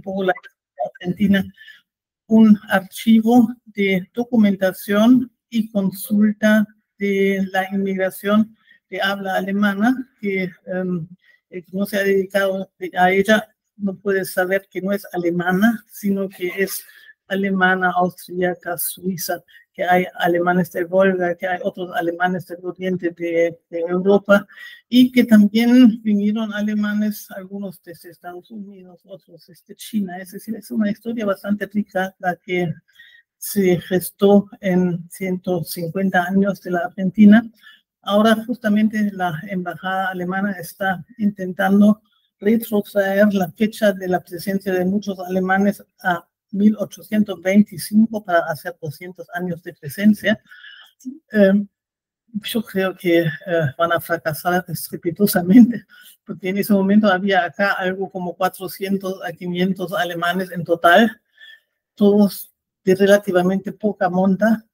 poco la Argentina, un archivo de documentación y consulta de la inmigración de habla alemana, que no se ha dedicado a ella, no puede saber que no es alemana, sino que es alemana, austríaca, suiza, que hay alemanes del Volga, que hay otros alemanes del oriente de Europa, y que también vinieron alemanes, algunos desde Estados Unidos, otros desde China. Es decir, es una historia bastante rica la que se gestó en 150 años de la Argentina. Ahora justamente la embajada alemana está intentando retrotraer la fecha de la presencia de muchos alemanes a 1825 para hacer 200 años de presencia. Yo creo que van a fracasar estrepitosamente, porque en ese momento había acá algo como 400 a 500 alemanes en total, todos de relativamente poca monta,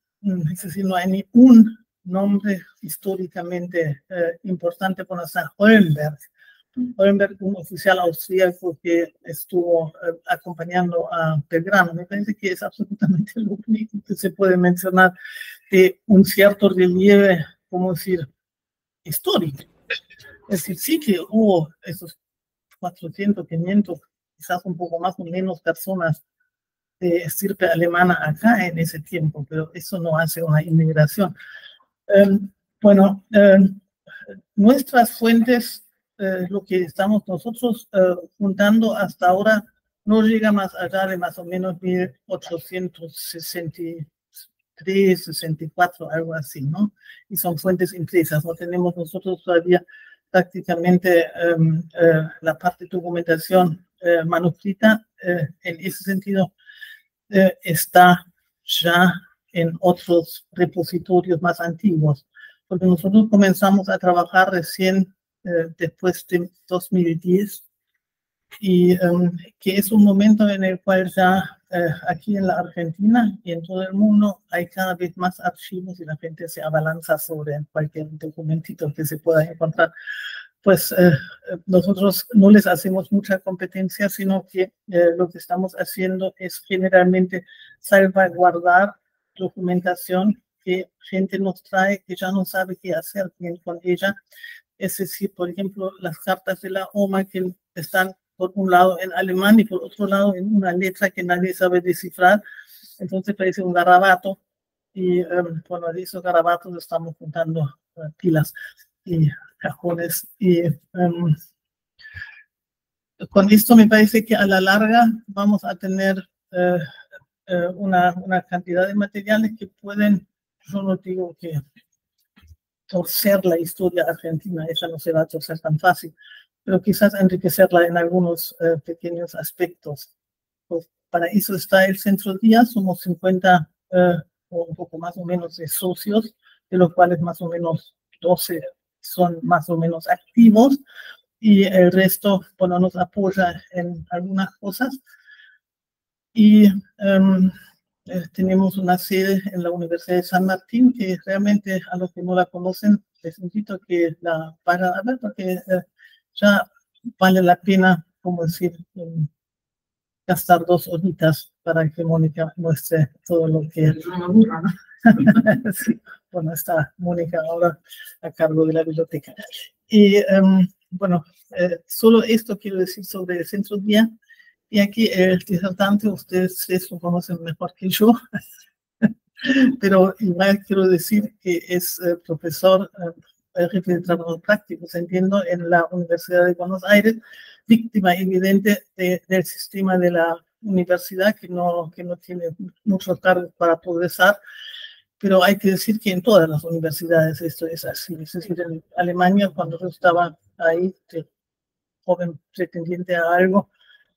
es decir, no hay ni un nombre históricamente importante por hasta Hollenberg. Hollenberg, un oficial austríaco que estuvo acompañando a Belgrano. Me parece que es absolutamente lo único que se puede mencionar de un cierto relieve, como decir, histórico. Es decir, sí que hubo esos 400, 500, quizás un poco más o menos personas de estirpe alemana acá en ese tiempo, pero eso no hace una inmigración. Bueno, nuestras fuentes, lo que estamos nosotros juntando hasta ahora, no llega más allá de más o menos 1863, 64, algo así, ¿no? Y son fuentes impresas, no tenemos nosotros todavía prácticamente la parte de documentación manuscrita. En ese sentido, está ya en otros repositorios más antiguos, porque nosotros comenzamos a trabajar recién después de 2010, y que es un momento en el cual ya aquí en la Argentina y en todo el mundo hay cada vez más archivos y la gente se abalanza sobre cualquier documentito que se pueda encontrar. Pues nosotros no les hacemos mucha competencia, sino que lo que estamos haciendo es generalmente salvaguardar documentación que gente nos trae que ya no sabe qué hacer bien con ella. Es decir, por ejemplo, las cartas de la OMA que están por un lado en alemán y por otro lado en una letra que nadie sabe descifrar, entonces parece un garabato, y bueno, de esos garabatos estamos juntando pilas y cajones, y con esto me parece que a la larga vamos a tener una cantidad de materiales que pueden, yo no digo que torcer la historia argentina, esa no se va a torcer tan fácil, pero quizás enriquecerla en algunos pequeños aspectos. Pues para eso está el Centro Día, somos 50 o un poco más o menos de socios, de los cuales más o menos 12 son más o menos activos, y el resto, bueno, nos apoya en algunas cosas. Y tenemos una sede en la Universidad de San Martín, que realmente a los que no la conocen les invito a que la vayan a ver, porque ya vale la pena, como decir, gastar 2 horitas para que Mónica muestre todo lo que... Sí, bueno, está Mónica ahora a cargo de la biblioteca. Y bueno, solo esto quiero decir sobre el Centro Día. Y aquí el disertante, ustedes lo conocen mejor que yo, pero igual quiero decir que es profesor jefe de trabajo práctico, entiendo, en la Universidad de Buenos Aires, víctima evidente del sistema de la universidad que no tiene muchos cargos para progresar, pero hay que decir que en todas las universidades esto es así. Es decir, en Alemania, cuando yo estaba ahí, de joven pretendiente a algo,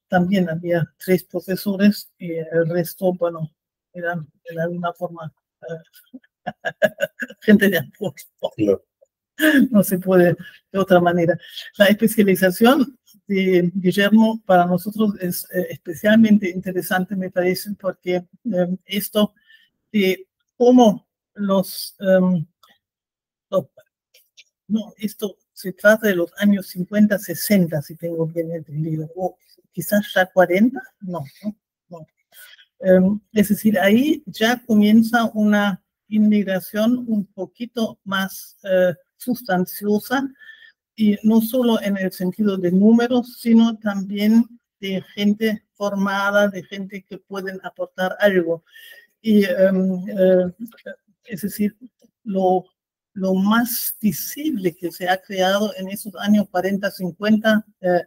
también había 3 profesores y el resto, bueno, eran de alguna forma gente de apoyo. No se puede de otra manera. La especialización de Guillermo para nosotros es especialmente interesante, me parece, porque esto de cómo no, esto se trata de los años 50, 60, si tengo bien entendido, o quizás ya 40, no, no. Es decir, ahí ya comienza una inmigración un poquito más sustanciosa, y no solo en el sentido de números, sino también de gente formada, de gente que pueden aportar algo. Y es decir, lo más visible que se ha creado en esos años 40, 50,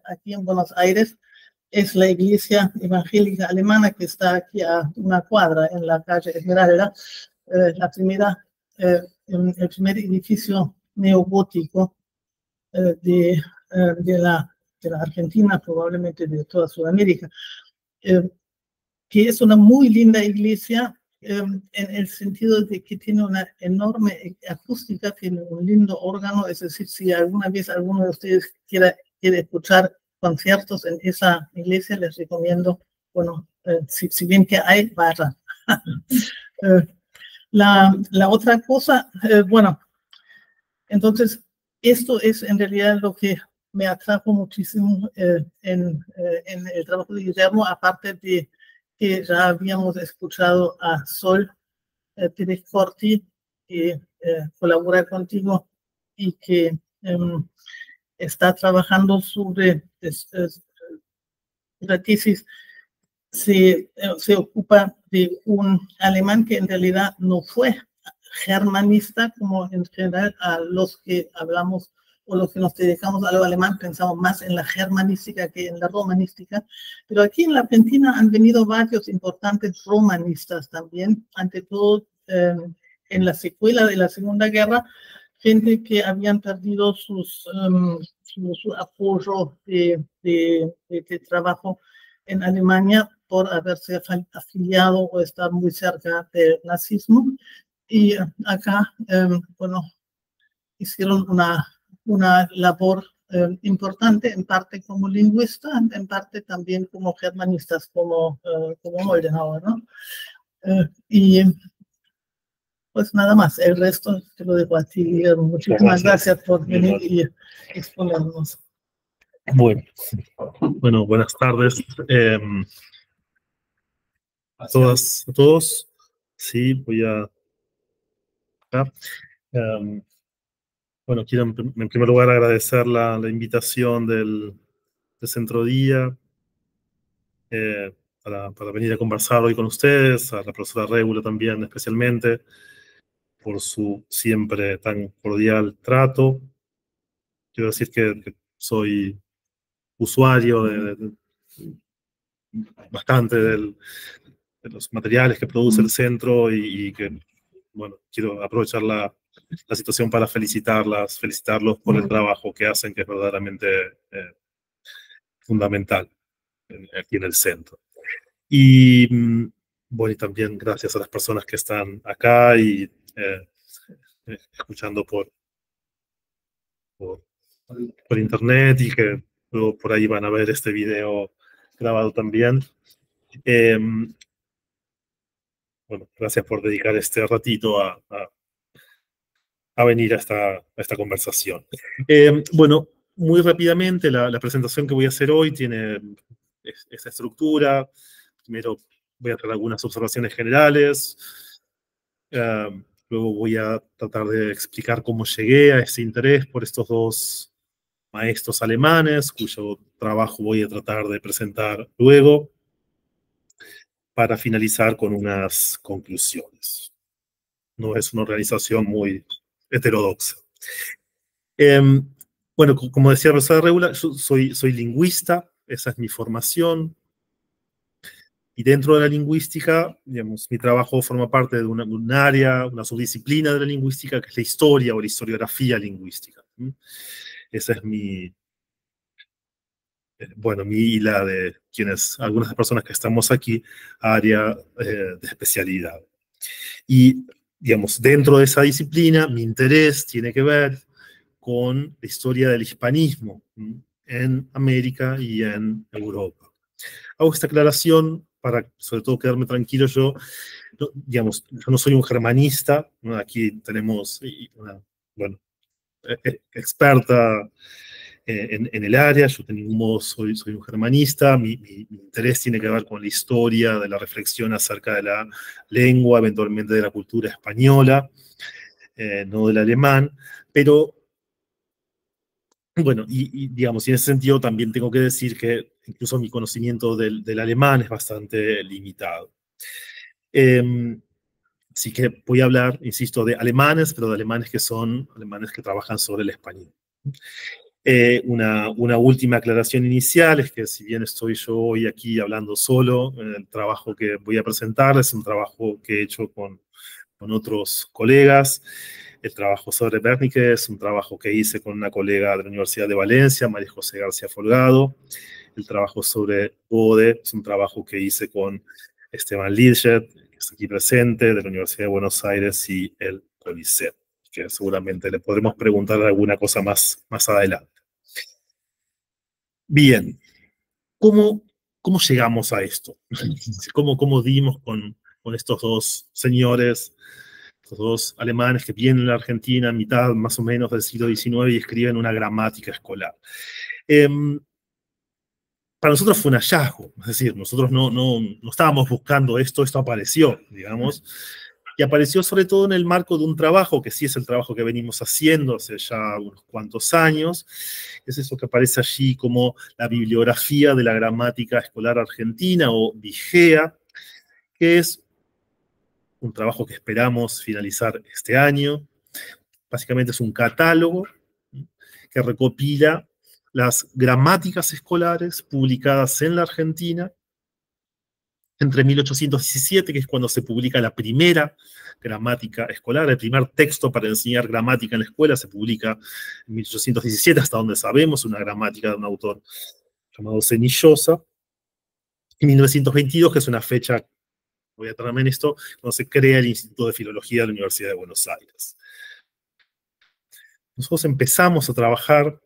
aquí en Buenos Aires, es la iglesia evangélica alemana que está aquí a una cuadra en la calle Esmeralda, el primer edificio neogótico de la Argentina, probablemente de toda Sudamérica, que es una muy linda iglesia en el sentido de que tiene una enorme acústica, tiene un lindo órgano. Es decir, si alguna vez alguno de ustedes quiere escuchar conciertos en esa iglesia, les recomiendo, bueno, si bien que hay, vaya. La otra cosa, bueno, entonces, esto es en realidad lo que me atrajo muchísimo en el trabajo de Guillermo, aparte de que ya habíamos escuchado a Sol Pérez Corti, que colabora contigo y que está trabajando sobre la tesis. Se ocupa de un alemán que en realidad no fue germanista, como en general a los que hablamos o los que nos dedicamos a lo alemán pensamos más en la germanística que en la romanística, pero aquí en la Argentina han venido varios importantes romanistas también, ante todo en la secuela de la Segunda Guerra, gente que habían perdido su apoyo de trabajo en Alemania por haberse afiliado o estar muy cerca del nazismo. Y acá, bueno, hicieron una labor importante, en parte como lingüista, en parte también como germanistas, como Moldenhauer, ¿no? Y pues nada más, el resto te lo dejo a ti, Guillermo. Muchísimas gracias por venir y exponernos. Bueno, buenas tardes a todas, a todos. Sí, voy a... bueno, quiero en primer lugar agradecer la invitación del Centro Día para venir a conversar hoy con ustedes, a la profesora Regula también especialmente, por su siempre tan cordial trato. Quiero decir que soy usuario bastante de los materiales que produce el centro y que, bueno, quiero aprovechar la situación para felicitarlos por el trabajo que hacen, que es verdaderamente fundamental aquí en el centro. Y, bueno, y también gracias a las personas que están acá y escuchando por internet y que luego por ahí van a ver este video grabado también. Bueno, gracias por dedicar este ratito a venir a esta conversación. Bueno, muy rápidamente, la presentación que voy a hacer hoy tiene esta estructura. Primero voy a hacer algunas observaciones generales. Luego voy a tratar de explicar cómo llegué a ese interés por estos dos maestros alemanes, cuyo trabajo voy a tratar de presentar luego, para finalizar con unas conclusiones. No es una organización muy heterodoxa. Bueno, como decía Rosa Regula, yo soy lingüista, esa es mi formación. Y dentro de la lingüística, digamos, mi trabajo forma parte de un área, una subdisciplina de la lingüística, que es la historia o la historiografía lingüística. Esa es bueno, mi y la de algunas personas que estamos aquí, área de especialidad. Y, digamos, dentro de esa disciplina, mi interés tiene que ver con la historia del hispanismo en América y en Europa. Hago esta aclaración para, sobre todo, quedarme tranquilo. Yo no soy un germanista, Aquí tenemos una, bueno, experta en el área. Yo de ningún modo soy un germanista. Mi interés tiene que ver con la historia, de la reflexión acerca de la lengua, eventualmente de la cultura española, no del alemán. Pero, bueno, digamos, y en ese sentido también tengo que decir que incluso mi conocimiento del alemán es bastante limitado. Así que voy a hablar, insisto, de alemanes, pero de alemanes que son alemanes que trabajan sobre el español. Una última aclaración inicial es que si bien estoy yo hoy aquí hablando solo, el trabajo que voy a presentar es un trabajo que he hecho con otros colegas. El trabajo sobre Wernicke es un trabajo que hice con una colega de la Universidad de Valencia, María José García Folgado. El trabajo sobre Bode es un trabajo que hice con Esteban Lidget, que está aquí presente, de la Universidad de Buenos Aires, y el CONICET, que seguramente le podremos preguntar alguna cosa más adelante. Bien, ¿cómo llegamos a esto? ¿Cómo dimos con estos dos señores, estos dos alemanes que vienen a la Argentina a mitad más o menos del siglo XIX y escriben una gramática escolar? Para nosotros fue un hallazgo, es decir, nosotros no estábamos buscando esto apareció, digamos, y apareció sobre todo en el marco de un trabajo, que sí es el trabajo que venimos haciendo hace ya unos cuantos años, es eso que aparece allí como la bibliografía de la gramática escolar argentina, o BIGEA, que es un trabajo que esperamos finalizar este año. Básicamente es un catálogo que recopila las gramáticas escolares publicadas en la Argentina entre 1817, que es cuando se publica la primera gramática escolar, el primer texto para enseñar gramática en la escuela se publica en 1817, hasta donde sabemos, una gramática de un autor llamado Cenillosa. En 1922, que es una fecha, voy a traerme en esto, cuando se crea el Instituto de Filología de la Universidad de Buenos Aires. Nosotros empezamos a trabajar,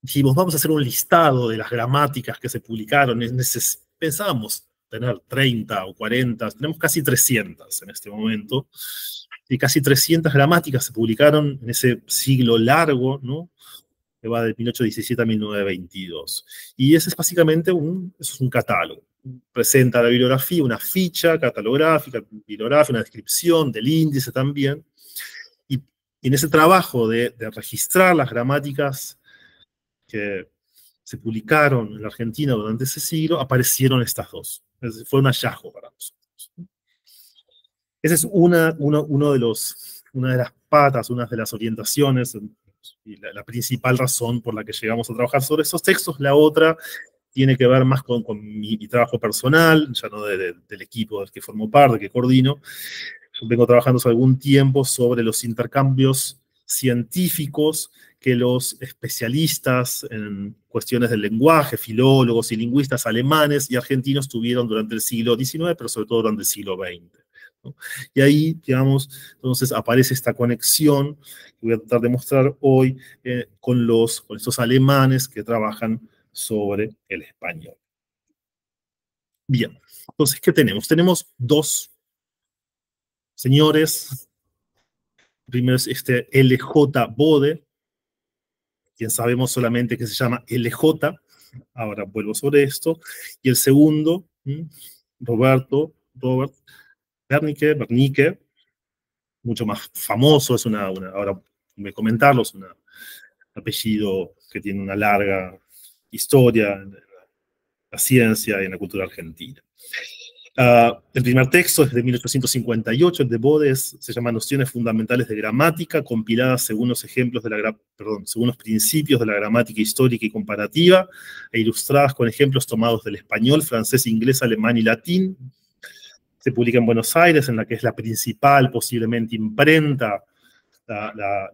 dijimos, vamos a hacer un listado de las gramáticas que se publicaron. Pensábamos tener 30 o 40, tenemos casi 300 en este momento, y casi 300 gramáticas se publicaron en ese siglo largo, ¿no?, que va de 1817 a 1922. Y ese es básicamente eso es un catálogo. Presenta la bibliografía, una ficha catalográfica, bibliográfica, una descripción del índice también. Y en ese trabajo de registrar las gramáticas que se publicaron en la Argentina durante ese siglo, aparecieron estas dos. Fue un hallazgo para nosotros. Esa es una de las patas, una de las orientaciones, y la principal razón por la que llegamos a trabajar sobre esos textos. La otra tiene que ver más con mi trabajo personal, ya no del equipo del que formo parte, que coordino. Yo vengo trabajando hace algún tiempo sobre los intercambios científicos que los especialistas en cuestiones del lenguaje, filólogos y lingüistas alemanes y argentinos tuvieron durante el siglo XIX, pero sobre todo durante el siglo XX, ¿no? Y ahí, digamos, entonces aparece esta conexión que voy a tratar de mostrar hoy con estos alemanes que trabajan sobre el español. Bien, entonces, ¿qué tenemos? Tenemos dos señores. Primero es este L.J. Bode, quien sabemos solamente que se llama L.J., ahora vuelvo sobre esto, y el segundo, Robert Wernicke, mucho más famoso, es ahora voy a comentarlo, es un apellido que tiene una larga historia en la ciencia y en la cultura argentina. El primer texto es de 1858, el de Bode, se llama Nociones Fundamentales de Gramática, compiladas según los según los principios de la gramática histórica y comparativa, e ilustradas con ejemplos tomados del español, francés, inglés, alemán y latín. Se publica en Buenos Aires, en la que es la principal, posiblemente, imprenta, la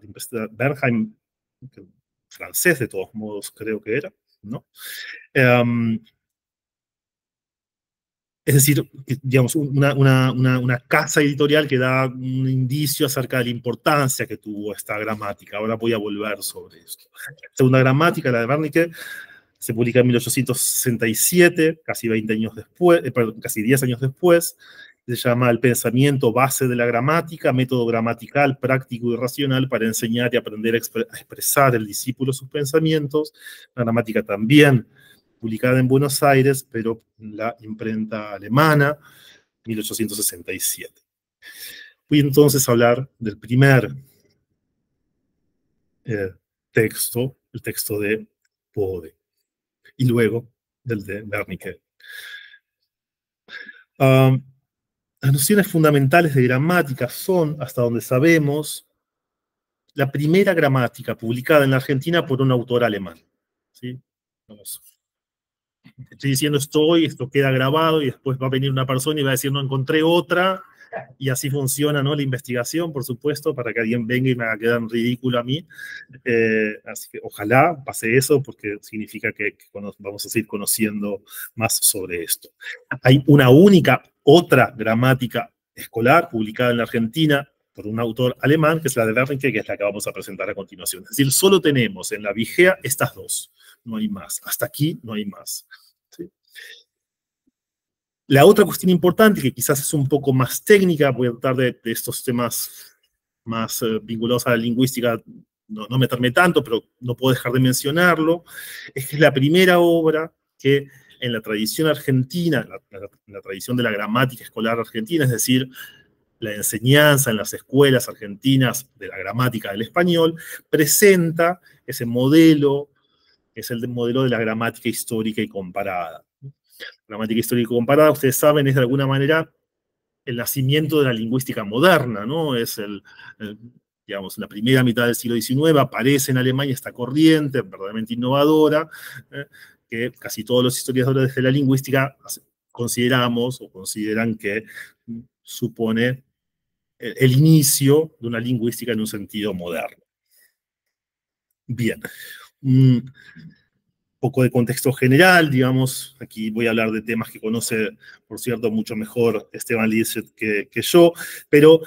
Bernheim, francés de todos modos creo que era, ¿no? Es decir, digamos, una casa editorial que da un indicio acerca de la importancia que tuvo esta gramática. Ahora voy a volver sobre esto. La segunda gramática, la de Wernicke, se publica en 1867, casi 20 años después, perdón, casi 10 años después. se llama el pensamiento base de la gramática, método gramatical, práctico y racional para enseñar y aprender a expresar el discípulo sus pensamientos. La gramática también publicada en Buenos Aires, pero en la imprenta alemana, 1867. Voy entonces a hablar del primer texto, el texto de Bode, y luego del de Wernicke. Las nociones fundamentales de gramática son, hasta donde sabemos, la primera gramática publicada en la Argentina por un autor alemán. ¿Sí? Vamos. Estoy diciendo esto queda grabado y después va a venir una persona y va a decir, no, encontré otra, y así funciona, ¿no?, la investigación, por supuesto, para que alguien venga y me haga quedar ridículo a mí. Así que ojalá pase eso, porque significa que vamos a seguir conociendo más sobre esto. Hay una única otra gramática escolar publicada en la Argentina por un autor alemán, que es la de Wernicke, que es la que vamos a presentar a continuación. Es decir, solo tenemos en la Vigea estas dos, no hay más. Hasta aquí no hay más. ¿Sí? La otra cuestión importante, que quizás es un poco más técnica, voy a tratar de estos temas más vinculados a la lingüística, no meterme tanto, pero no puedo dejar de mencionarlo, es que es la primera obra que en la tradición argentina, en la tradición de la gramática escolar argentina, es decir, la enseñanza en las escuelas argentinas de la gramática del español, presenta ese modelo, es el modelo de la gramática histórica y comparada. Gramática histórica y comparada, ustedes saben, es de alguna manera el nacimiento de la lingüística moderna, ¿no? Es digamos, la primera mitad del siglo XIX, aparece en Alemania esta corriente verdaderamente innovadora, que casi todos los historiadores de la lingüística consideramos o consideran que supone el inicio de una lingüística en un sentido moderno. Bien. Poco de contexto general, digamos, aquí voy a hablar de temas que conoce, por cierto, mucho mejor Esteban Liesset que yo, pero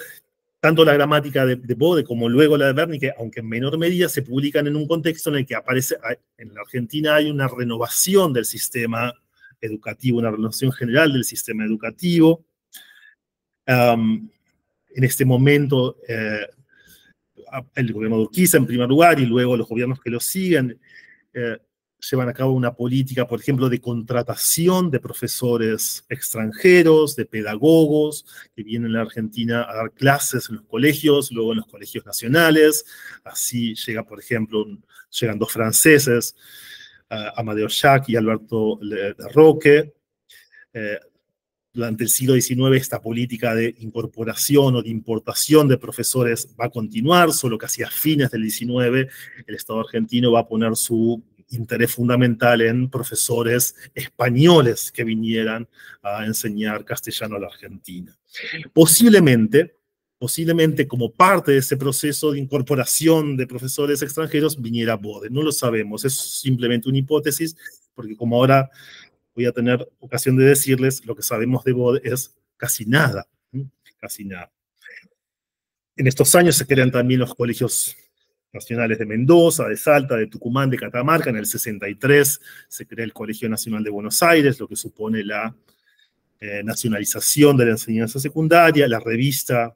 tanto la gramática de Bode como luego la de Wernicke, aunque en menor medida, se publican en un contexto en el que aparece, en la Argentina hay una renovación del sistema educativo, una renovación general del sistema educativo. En este momento, el gobierno de Urquiza, en primer lugar, y luego los gobiernos que lo siguen, llevan a cabo una política, por ejemplo, de contratación de profesores extranjeros, de pedagogos, que vienen a la Argentina a dar clases en los colegios, luego en los colegios nacionales. Así llega, por ejemplo, llegan dos franceses, Amadeo Jacques y Alberto de Roque. Durante el siglo XIX esta política de incorporación o de importación de profesores va a continuar, solo que hacia fines del XIX el Estado argentino va a poner su interés fundamental en profesores españoles que vinieran a enseñar castellano a la Argentina. Posiblemente como parte de ese proceso de incorporación de profesores extranjeros viniera Bode. No lo sabemos, es simplemente una hipótesis, porque como ahora voy a tener ocasión de decirles, lo que sabemos de Bode es casi nada, casi nada. En estos años se crean también los colegios nacionales de Mendoza, de Salta, de Tucumán, de Catamarca. En el 63 se crea el Colegio Nacional de Buenos Aires, lo que supone la nacionalización de la enseñanza secundaria, la revista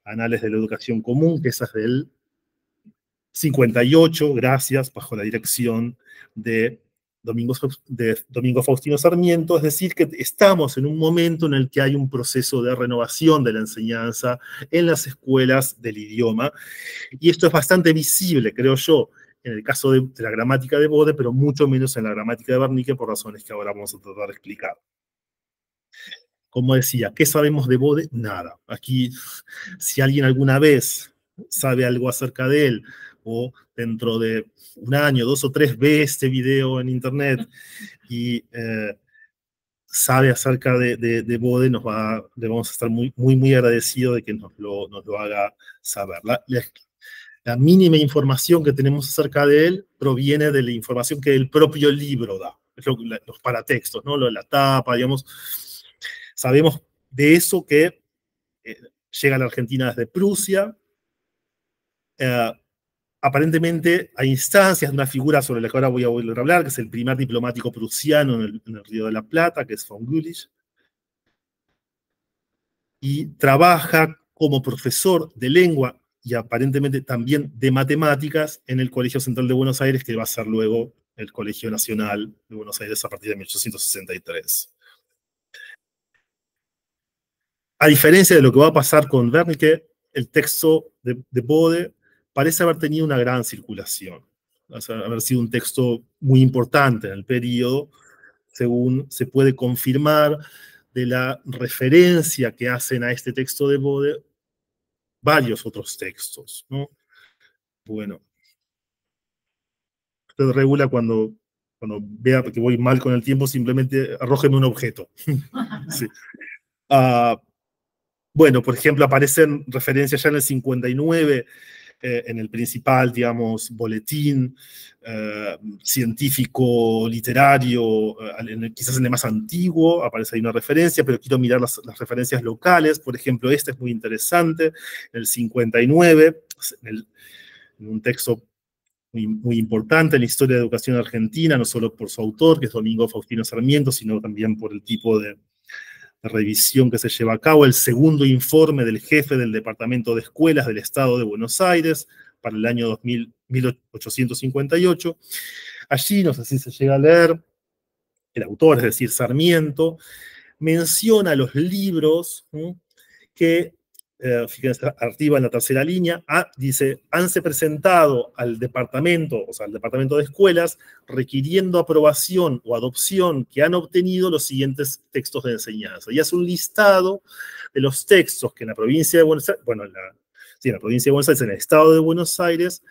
Anales de la Educación Común, que esa es del 58, gracias, bajo la dirección de Domingo Faustino Sarmiento. Es decir, que estamos en un momento en el que hay un proceso de renovación de la enseñanza en las escuelas del idioma, y esto es bastante visible, creo yo, en el caso de la gramática de Bode, pero mucho menos en la gramática de Wernicke, por razones que ahora vamos a tratar de explicar. Como decía, ¿qué sabemos de Bode? Nada. Aquí, si alguien alguna vez sabe algo acerca de él, o dentro de un año, 2 o 3, ve este video en internet y sabe acerca de Bode, le vamos a estar muy, muy, muy agradecidos de que nos lo haga saber. La mínima información que tenemos acerca de él proviene de la información que el propio libro da, los paratextos, ¿no? Lo de la tapa, digamos. Sabemos de eso que llega a la Argentina desde Prusia. Aparentemente hay instancias de una figura sobre la que ahora voy a volver a hablar, que es el primer diplomático prusiano en el Río de la Plata, que es von Gülich. y trabaja como profesor de lengua y aparentemente también de matemáticas en el Colegio Central de Buenos Aires, que va a ser luego el Colegio Nacional de Buenos Aires a partir de 1863. A diferencia de lo que va a pasar con Wernicke, el texto de Bode parece haber tenido una gran circulación, o sea, haber sido un texto muy importante en el periodo, según se puede confirmar de la referencia que hacen a este texto de Bode varios otros textos, ¿no? Bueno, usted regula cuando vea que voy mal con el tiempo, simplemente arrójeme un objeto. Sí. Bueno, por ejemplo, aparecen referencias ya en el 59, en el principal, digamos, boletín científico, literario, quizás en el más antiguo, aparece ahí una referencia, pero quiero mirar las referencias locales. Por ejemplo, esta es muy interesante, en el 59, en un texto muy importante en la historia de educación argentina, no solo por su autor, que es Domingo Faustino Sarmiento, sino también por el tipo de revisión que se lleva a cabo, el segundo informe del jefe del Departamento de Escuelas del Estado de Buenos Aires para el año 1858. Allí, no sé si se llega a leer, el autor, es decir, Sarmiento, menciona los libros que, fíjense, arriba en la tercera línea, dice, hanse presentado al departamento, o sea, al departamento de escuelas, requiriendo aprobación o adopción que han obtenido los siguientes textos de enseñanza. Y hace un listado de los textos que en la provincia de Buenos Aires, bueno, en la provincia de Buenos Aires, en el estado de Buenos Aires,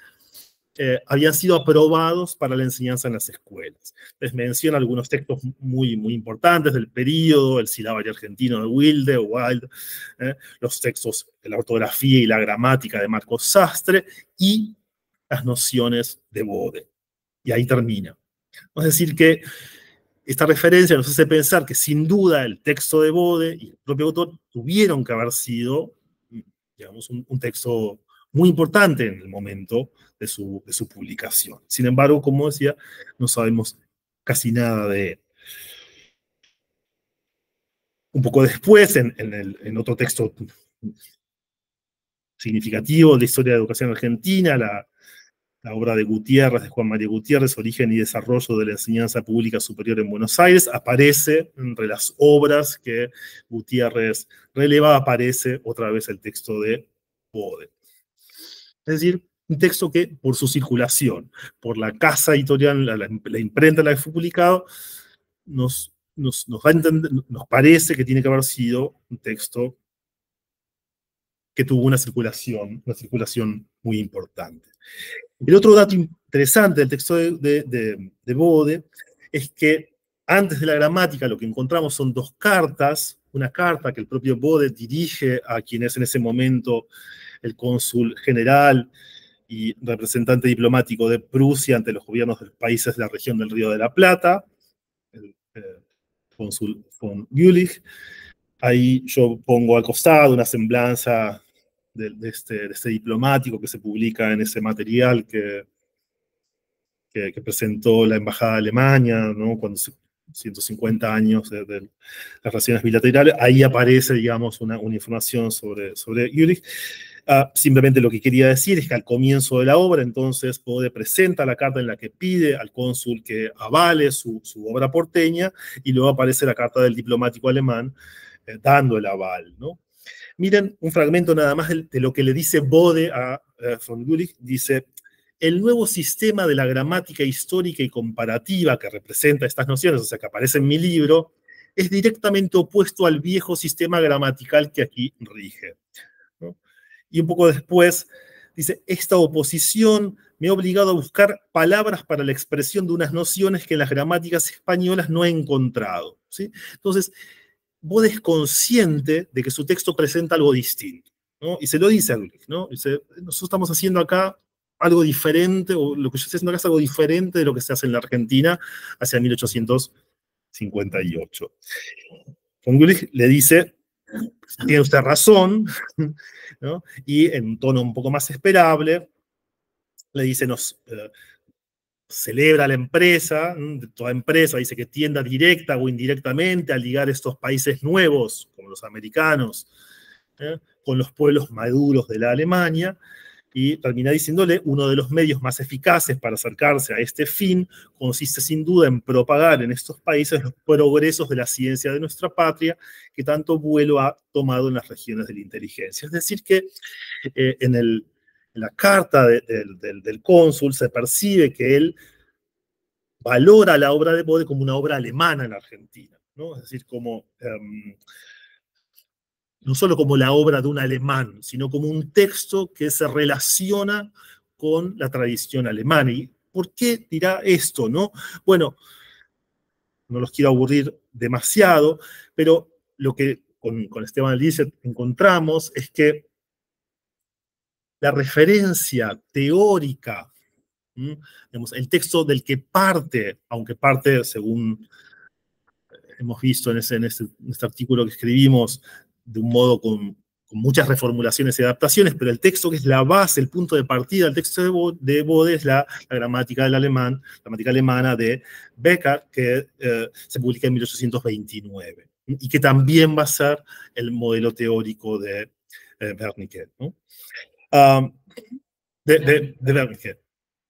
habían sido aprobados para la enseñanza en las escuelas. Les menciona algunos textos muy importantes del periodo, el silabario argentino de Wilde, los textos de la ortografía y la gramática de Marcos Sastre, y las nociones de Bode. Y ahí termina. Es decir, que esta referencia nos hace pensar que sin duda el texto de Bode y el propio autor tuvieron que haber sido, digamos, un texto muy importante en el momento de su publicación. Sin embargo, como decía, no sabemos casi nada de él. Un poco después, en otro texto significativo de la historia de la educación argentina, la obra de Gutiérrez, de Juan María Gutiérrez, Origen y Desarrollo de la Enseñanza Pública Superior en Buenos Aires, aparece entre las obras que Gutiérrez releva, aparece otra vez el texto de Bode. Es decir, un texto que por su circulación, por la casa editorial, la imprenta en la que fue publicado, nos parece que tiene que haber sido un texto que tuvo una circulación muy importante. El otro dato interesante del texto de Bode es que antes de la gramática lo que encontramos son dos cartas, una carta que el propio Bode dirige a quien es en ese momento el cónsul general y representante diplomático de Prusia ante los gobiernos de los países de la región del Río de la Plata, el cónsul von Jülich. Ahí yo pongo al costado una semblanza de este diplomático que se publica en ese material que presentó la Embajada de Alemania, ¿no? Cuando 150 años de las relaciones bilaterales. Ahí aparece, digamos, una información sobre Jülich. Simplemente lo que quería decir es que al comienzo de la obra, entonces, Bode presenta la carta en la que pide al cónsul que avale su obra porteña, y luego aparece la carta del diplomático alemán dando el aval, ¿no? Miren un fragmento nada más de lo que le dice Bode a von Jülich. Dice: el nuevo sistema de la gramática histórica y comparativa que representa estas nociones, o sea, que aparece en mi libro, es directamente opuesto al viejo sistema gramatical que aquí rige, ¿no? Y un poco después dice: esta oposición me ha obligado a buscar palabras para la expresión de unas nociones que en las gramáticas españolas no he encontrado, ¿sí? Entonces, Bode es consciente de que su texto presenta algo distinto, ¿no? Y se lo dice a Jülich, ¿no? Dice: nosotros estamos haciendo acá algo diferente, o lo que yo estoy haciendo acá es algo diferente de lo que se hace en la Argentina hacia 1858. Von Jülich le dice: tiene usted razón, ¿no? Y en un tono un poco más esperable, le dice: celebra la empresa, toda empresa dice que tienda directa o indirectamente a ligar estos países nuevos, como los americanos, con los pueblos maduros de la Alemania, y termina diciéndole: uno de los medios más eficaces para acercarse a este fin consiste sin duda en propagar en estos países los progresos de la ciencia de nuestra patria, que tanto vuelo ha tomado en las regiones de la inteligencia. Es decir, que en la carta del cónsul se percibe que él valora la obra de Bode como una obra alemana en Argentina, ¿no? Es decir, como no solo como la obra de un alemán, sino como un texto que se relaciona con la tradición alemana. ¿Y por qué dirá esto, no? Bueno, no los quiero aburrir demasiado, pero lo que con Esteban Liesel encontramos es que la referencia teórica, digamos, el texto del que parte, aunque parte, según hemos visto en este artículo que escribimos, de un modo con muchas reformulaciones y adaptaciones, pero el texto que es la base, el punto de partida del texto de Bode es la gramática del alemán, la gramática alemana de Becker, que se publica en 1829, y que también va a ser el modelo teórico de Wernicke, ¿no? De Wernicke,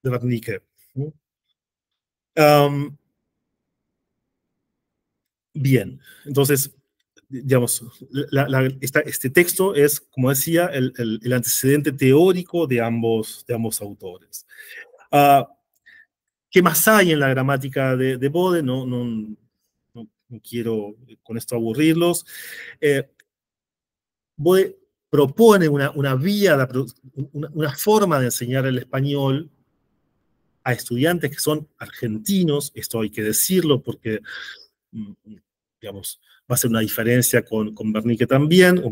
de Wernicke, ¿no? Bien, entonces, digamos, este texto es, como decía, el antecedente teórico de ambos autores. ¿Qué más hay en la gramática de Bode? No quiero con esto aburrirlos. Bode propone una vía, una forma de enseñar el español a estudiantes que son argentinos. Esto hay que decirlo porque, digamos, va a ser una diferencia con Wernicke también,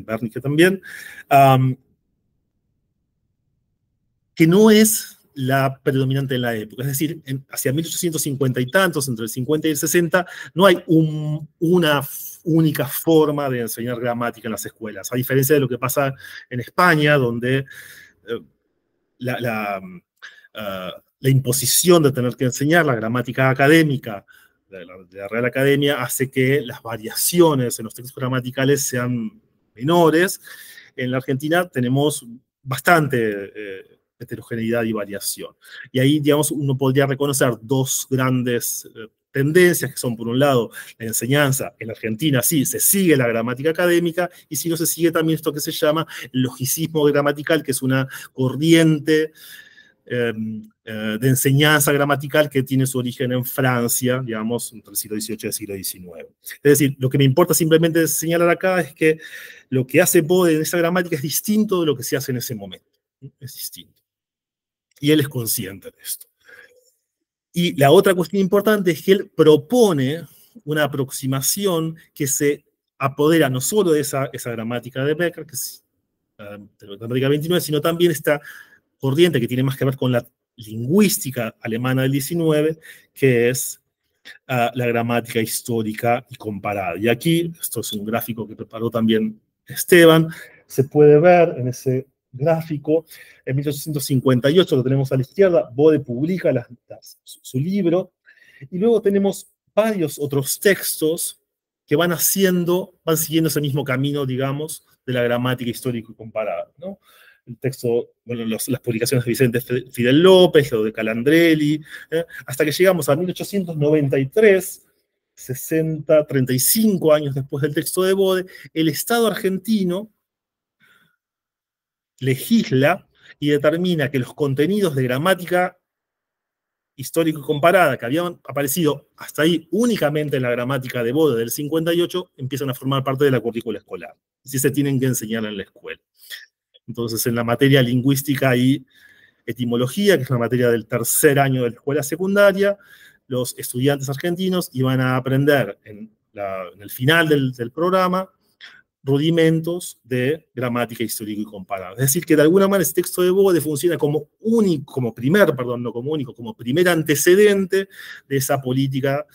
que no es la predominante en la época. Es decir, hacia 1850 y tantos, entre el 50 y el 60, no hay una única forma de enseñar gramática en las escuelas, a diferencia de lo que pasa en España, donde la imposición de tener que enseñar la gramática académica de la Real Academia hace que las variaciones en los textos gramaticales sean menores. En la Argentina tenemos bastante heterogeneidad y variación. Y ahí, digamos, uno podría reconocer dos grandes tendencias, que son, por un lado, la enseñanza. En Argentina sí se sigue la gramática académica, y si no se sigue también esto que se llama el logicismo gramatical, que es una corriente de enseñanza gramatical que tiene su origen en Francia, digamos, entre el siglo XVIII y el siglo XIX. Es decir, lo que me importa simplemente señalar acá es que lo que hace Bode en esa gramática es distinto de lo que se hace en ese momento. Es distinto. Y él es consciente de esto. Y la otra cuestión importante es que él propone una aproximación que se apodera no solo de esa gramática de Becker, que es de la gramática 29, sino también esta corriente que tiene más que ver con la lingüística alemana del 19, que es la gramática histórica y comparada. Y aquí, esto es un gráfico que preparó también Esteban, se puede ver en ese gráfico, en 1858, lo tenemos a la izquierda, Bode publica su libro, y luego tenemos varios otros textos que van siguiendo ese mismo camino, digamos, de la gramática histórica y comparada, ¿no? El texto, bueno, las publicaciones de Vicente Fidel López, lo de Calandrelli, hasta que llegamos a 1893, 35 años después del texto de Bode, el Estado argentino legisla y determina que los contenidos de gramática histórica y comparada, que habían aparecido hasta ahí únicamente en la gramática de Bode del 58, empiezan a formar parte de la currícula escolar. Así se tienen que enseñar en la escuela. Entonces, en la materia lingüística y etimología, que es la materia del tercer año de la escuela secundaria, los estudiantes argentinos iban a aprender en el final del programa rudimentos de gramática histórica y comparada. Es decir, que de alguna manera este texto de Bode funciona como primer antecedente de esa política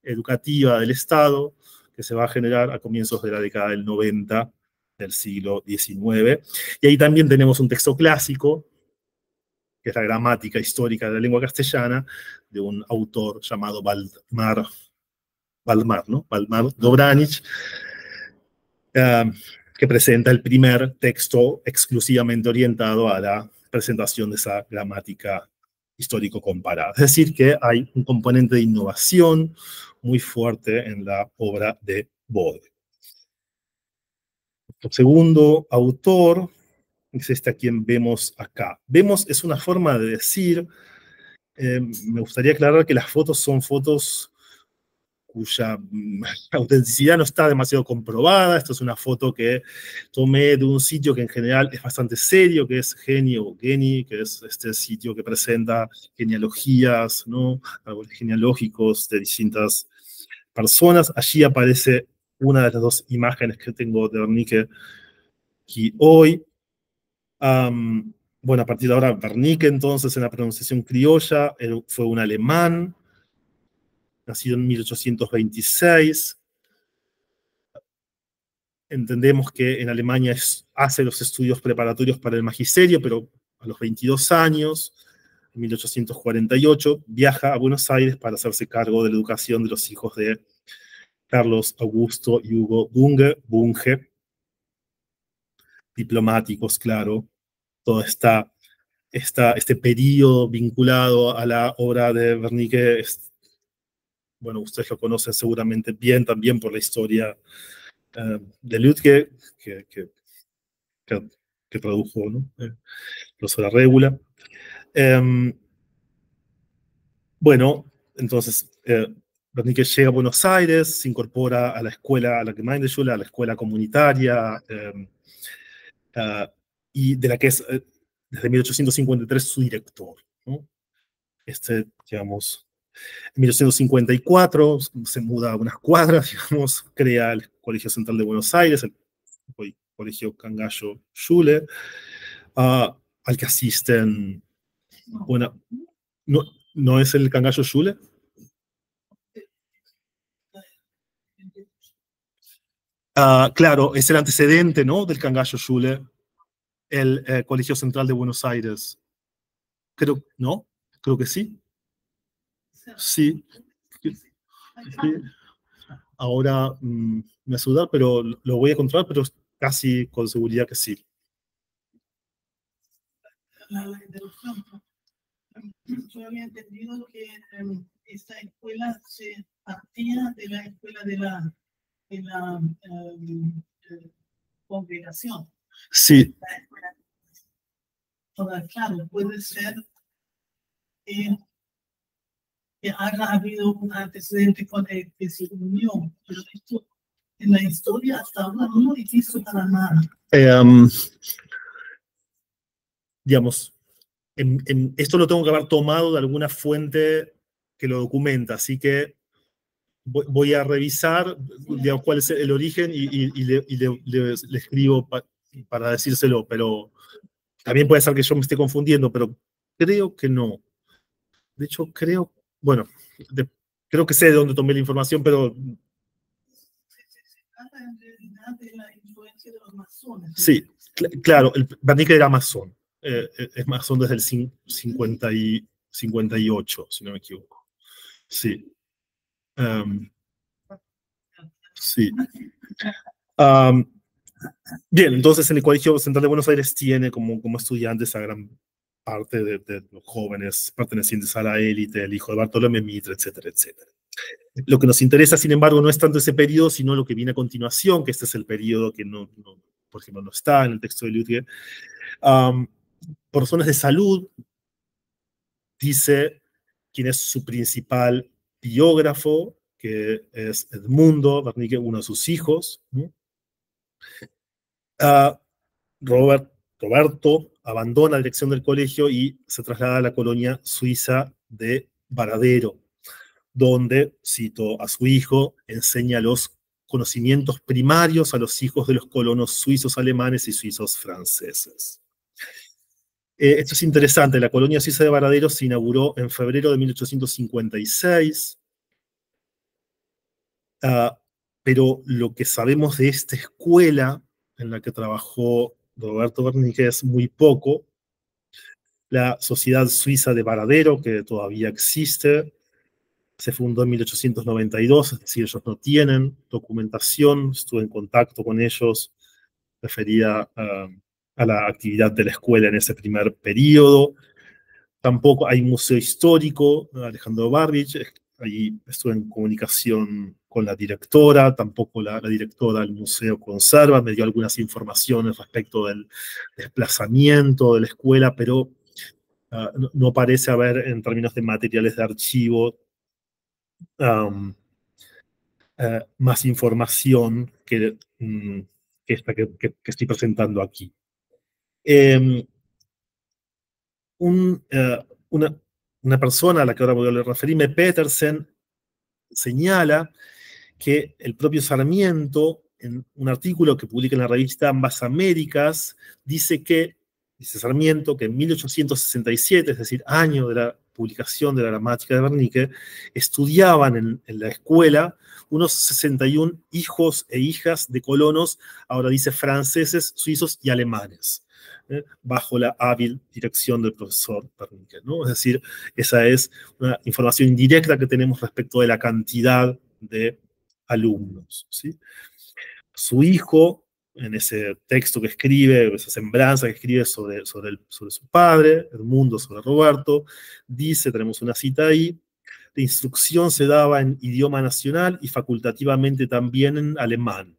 educativa del Estado que se va a generar a comienzos de la década del 90 del siglo XIX. Y ahí también tenemos un texto clásico, que es la gramática histórica de la lengua castellana, de un autor llamado Valdemar Dobranic, que que presenta el primer texto exclusivamente orientado a la presentación de esa gramática histórico comparada. Es decir, que hay un componente de innovación muy fuerte en la obra de Bode. El segundo autor es este a quien vemos acá. Vemos es una forma de decir, me gustaría aclarar que las fotos son fotos cuya autenticidad no está demasiado comprobada. Esto es una foto que tomé de un sitio que en general es bastante serio, que es Geni o Geni, que es este sitio que presenta genealogías, ¿no? Árboles genealógicos de distintas personas. Allí aparece una de las dos imágenes que tengo de Wernicke aquí hoy. Bueno, a partir de ahora, Wernicke, entonces, en la pronunciación criolla, fue un alemán, nacido en 1826. Entendemos que en Alemania hace los estudios preparatorios para el magisterio, pero a los 22 años, en 1848, viaja a Buenos Aires para hacerse cargo de la educación de los hijos de Carlos Augusto y Hugo Bunge, diplomáticos, claro, todo este periodo vinculado a la obra de Wernicke, bueno, ustedes lo conocen seguramente bien también por la historia de Lütke, que tradujo, ¿no? Profesora Régula. Bueno, entonces Wernicke llega a Buenos Aires, se incorpora a la escuela, a la Gemeindeschule, a la escuela comunitaria, y de la que es desde 1853 su director, ¿no? Digamos, en 1854 se muda a unas cuadras, digamos, crea el Colegio Central de Buenos Aires, el Colegio Cangallo Schule, al que asisten, bueno, ¿no es el Cangallo Schule? Claro, es el antecedente, ¿no?, del Cangallo Schule, el Colegio Central de Buenos Aires. Creo, ¿no? Creo que sí. Sí. Ahora me asuda, pero lo voy a controlar, pero casi con seguridad que sí. Yo había entendido que esta escuela se partía de la escuela de la congregación. Sí. Claro, puede ser que haya habido un antecedente con el que se unió, pero esto en la historia hasta ahora no existe para nada. Digamos, esto lo tengo que haber tomado de alguna fuente que lo documenta, así que voy a revisar, digamos, cuál es el origen y le escribo para decírselo, pero también puede ser que yo me esté confundiendo, pero creo que no. De hecho, creo, bueno, creo que sé de dónde tomé la información, pero... Sí, claro, el Wernicke era masón. Es masón desde el 58, si no me equivoco. Sí. Sí. Bien, entonces en el Colegio Central de Buenos Aires tiene como estudiantes a gran parte de los jóvenes pertenecientes a la élite, el hijo de Bartolomé Mitre, etcétera, etcétera. Lo que nos interesa, sin embargo, no es tanto ese periodo, sino lo que viene a continuación, que este es el periodo que, por ejemplo, no está en el texto de Lütke. Por razones de salud, dice quién es su principal biógrafo, que es Edmundo Wernicke, uno de sus hijos. Roberto abandona la dirección del colegio y se traslada a la colonia suiza de Varadero, donde, cito a su hijo, enseña los conocimientos primarios a los hijos de los colonos suizos alemanes y suizos franceses. Esto es interesante, la colonia suiza de Varadero se inauguró en febrero de 1856, pero lo que sabemos de esta escuela en la que trabajó Roberto Wernicke es muy poco. La Sociedad Suiza de Varadero, que todavía existe, se fundó en 1892, es decir, ellos no tienen documentación, estuve en contacto con ellos referida a la actividad de la escuela en ese primer periodo. Tampoco hay museo histórico, Alejandro Barbich, allí estuve en comunicación con la directora, tampoco la directora del museo conserva, me dio algunas informaciones respecto del desplazamiento de la escuela, pero no parece haber, en términos de materiales de archivo, más información que esta que estoy presentando aquí. Una persona a la que ahora voy a referirme, Petersen, señala que el propio Sarmiento, en un artículo que publica en la revista Ambas Américas, dice Sarmiento, que en 1867, es decir, año de la publicación de la gramática de Wernicke, estudiaban en la escuela unos 61 hijos e hijas de colonos, ahora dice franceses, suizos y alemanes, bajo la hábil dirección del profesor Wernicke, ¿no? Es decir, esa es una información indirecta que tenemos respecto de la cantidad de alumnos, ¿sí? Su hijo, en ese texto que escribe, esa semblanza que escribe sobre su padre, Edmundo, sobre Roberto, dice, tenemos una cita ahí: la instrucción se daba en idioma nacional y facultativamente también en alemán.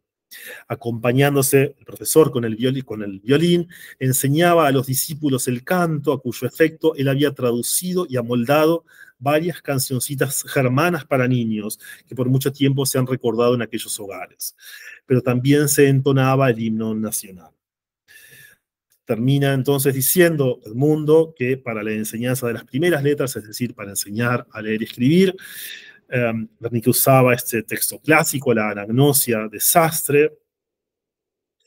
Acompañándose el profesor con el violín, enseñaba a los discípulos el canto, a cuyo efecto él había traducido y amoldado varias cancioncitas germanas para niños, que por mucho tiempo se han recordado en aquellos hogares. Pero también se entonaba el himno nacional. Termina entonces diciendo Edmundo que para la enseñanza de las primeras letras, es decir, para enseñar a leer y escribir, Wernicke usaba este texto clásico, la Anagnosia de Sastre,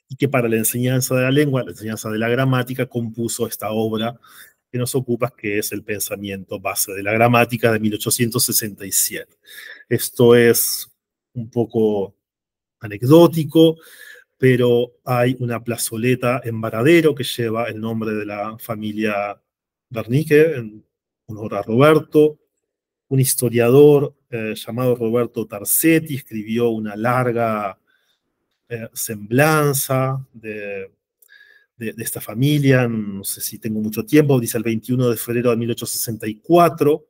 y que para la enseñanza de la lengua, la enseñanza de la gramática, compuso esta obra que nos ocupa, que es El pensamiento base de la gramática, de 1867. Esto es un poco anecdótico, pero hay una plazoleta en Varadero que lleva el nombre de la familia Wernicke, en honor a Roberto. Un historiador llamado Roberto Tarsetti escribió una larga semblanza de esta familia, no sé si tengo mucho tiempo, dice el 21 de febrero de 1864,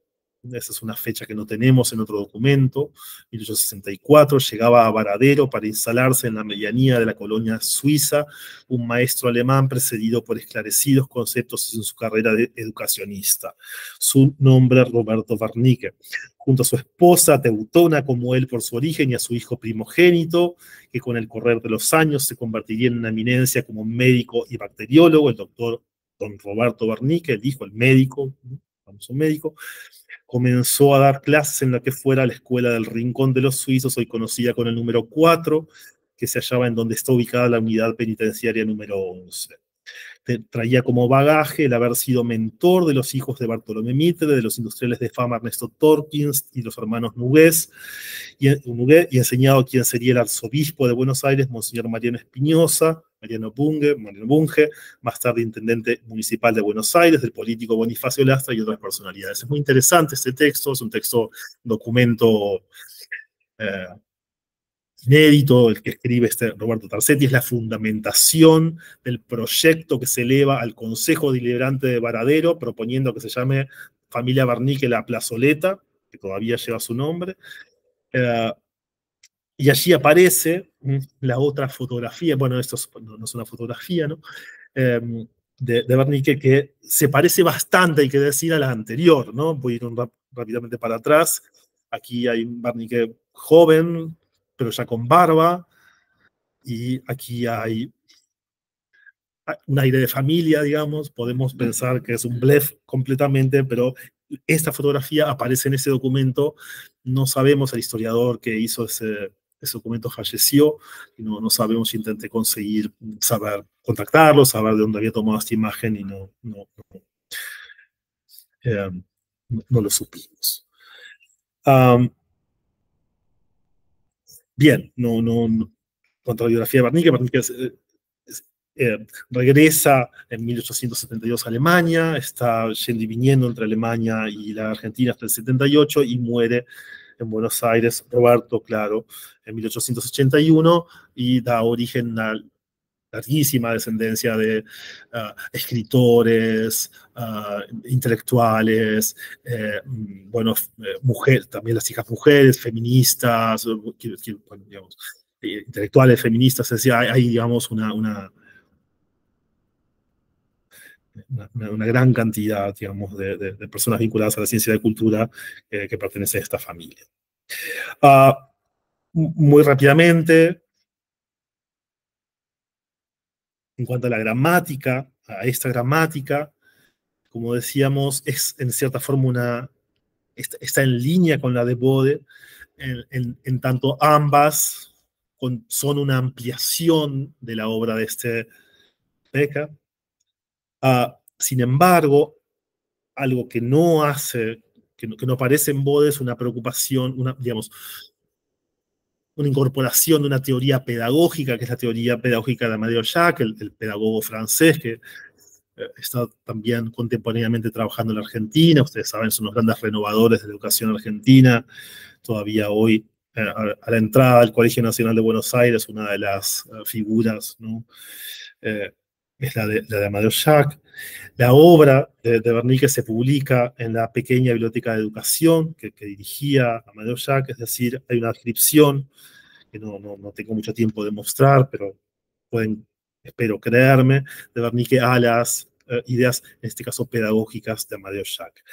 esa es una fecha que no tenemos en otro documento. 1864 llegaba a Varadero para instalarse en la medianía de la colonia suiza un maestro alemán precedido por esclarecidos conceptos en su carrera de educacionista. Su nombre, Roberto Wernicke. Junto a su esposa, teutona como él por su origen, y a su hijo primogénito, que con el correr de los años se convertiría en una eminencia como médico y bacteriólogo, el doctor don Roberto Wernicke, el hijo, el médico, famoso médico, comenzó a dar clases en la que fuera la Escuela del Rincón de los Suizos, hoy conocida con el número 4, que se hallaba en donde está ubicada la unidad penitenciaria número 11. Traía como bagaje el haber sido mentor de los hijos de Bartolomé Mitre, de los industriales de fama Ernesto Torkins y los hermanos Nugués, y enseñado quién sería el arzobispo de Buenos Aires, Monseñor Mariano Espinosa, Mariano Bunge, más tarde intendente municipal de Buenos Aires, del político Bonifacio Lastra y otras personalidades. Es muy interesante este texto, es un documento inédito, el que escribe Roberto Tarsetti, es la fundamentación del proyecto que se eleva al Consejo Deliberante de Varadero, proponiendo que se llame Familia Wernicke La Plazoleta, que todavía lleva su nombre. Y allí aparece la otra fotografía, bueno, esto no es una fotografía, ¿no? De Wernicke, que se parece bastante, hay que decir, a la anterior, ¿no? Voy a ir rápidamente para atrás. Aquí hay un Wernicke joven, pero ya con barba, y aquí hay un aire de familia, digamos. Podemos pensar que es un blef completamente, pero esta fotografía aparece en ese documento. No sabemos, el historiador que hizo ese documento falleció, y no sabemos si intenté conseguir contactarlo, saber de dónde había tomado esta imagen, y no lo supimos. Bien, contra la biografía de Wernicke regresa en 1872 a Alemania, está yendo y viniendo entre Alemania y la Argentina hasta el 78, y muere en Buenos Aires, Roberto, claro, en 1881, y da origen larguísima descendencia de escritores, intelectuales, mujeres, también las hijas mujeres, feministas, bueno, digamos, intelectuales, feministas, es decir, hay digamos, una gran cantidad, digamos, de personas vinculadas a la ciencia de cultura que pertenecen a esta familia. Muy rápidamente, en cuanto a la gramática, a esta gramática, como decíamos, es en cierta forma está en línea con la de Bode, en tanto ambas son una ampliación de la obra de este Becker. Sin embargo, algo que no hace, que no aparece en Bode es una preocupación, digamos, una incorporación de una teoría pedagógica, que es la teoría pedagógica de Amadeo Jacques, el pedagogo francés que está también contemporáneamente trabajando en la Argentina. Ustedes saben, son los grandes renovadores de la educación argentina. Todavía hoy, a la entrada del Colegio Nacional de Buenos Aires, una de las figuras, ¿no? Es la de Amadeo Jacques. La obra de Wernicke se publica en la pequeña biblioteca de educación que dirigía Amadeo Jacques, es decir, hay una descripción que no tengo mucho tiempo de mostrar, pero pueden, espero creerme, de Wernicke a las ideas, en este caso pedagógicas de Amadeo Jacques.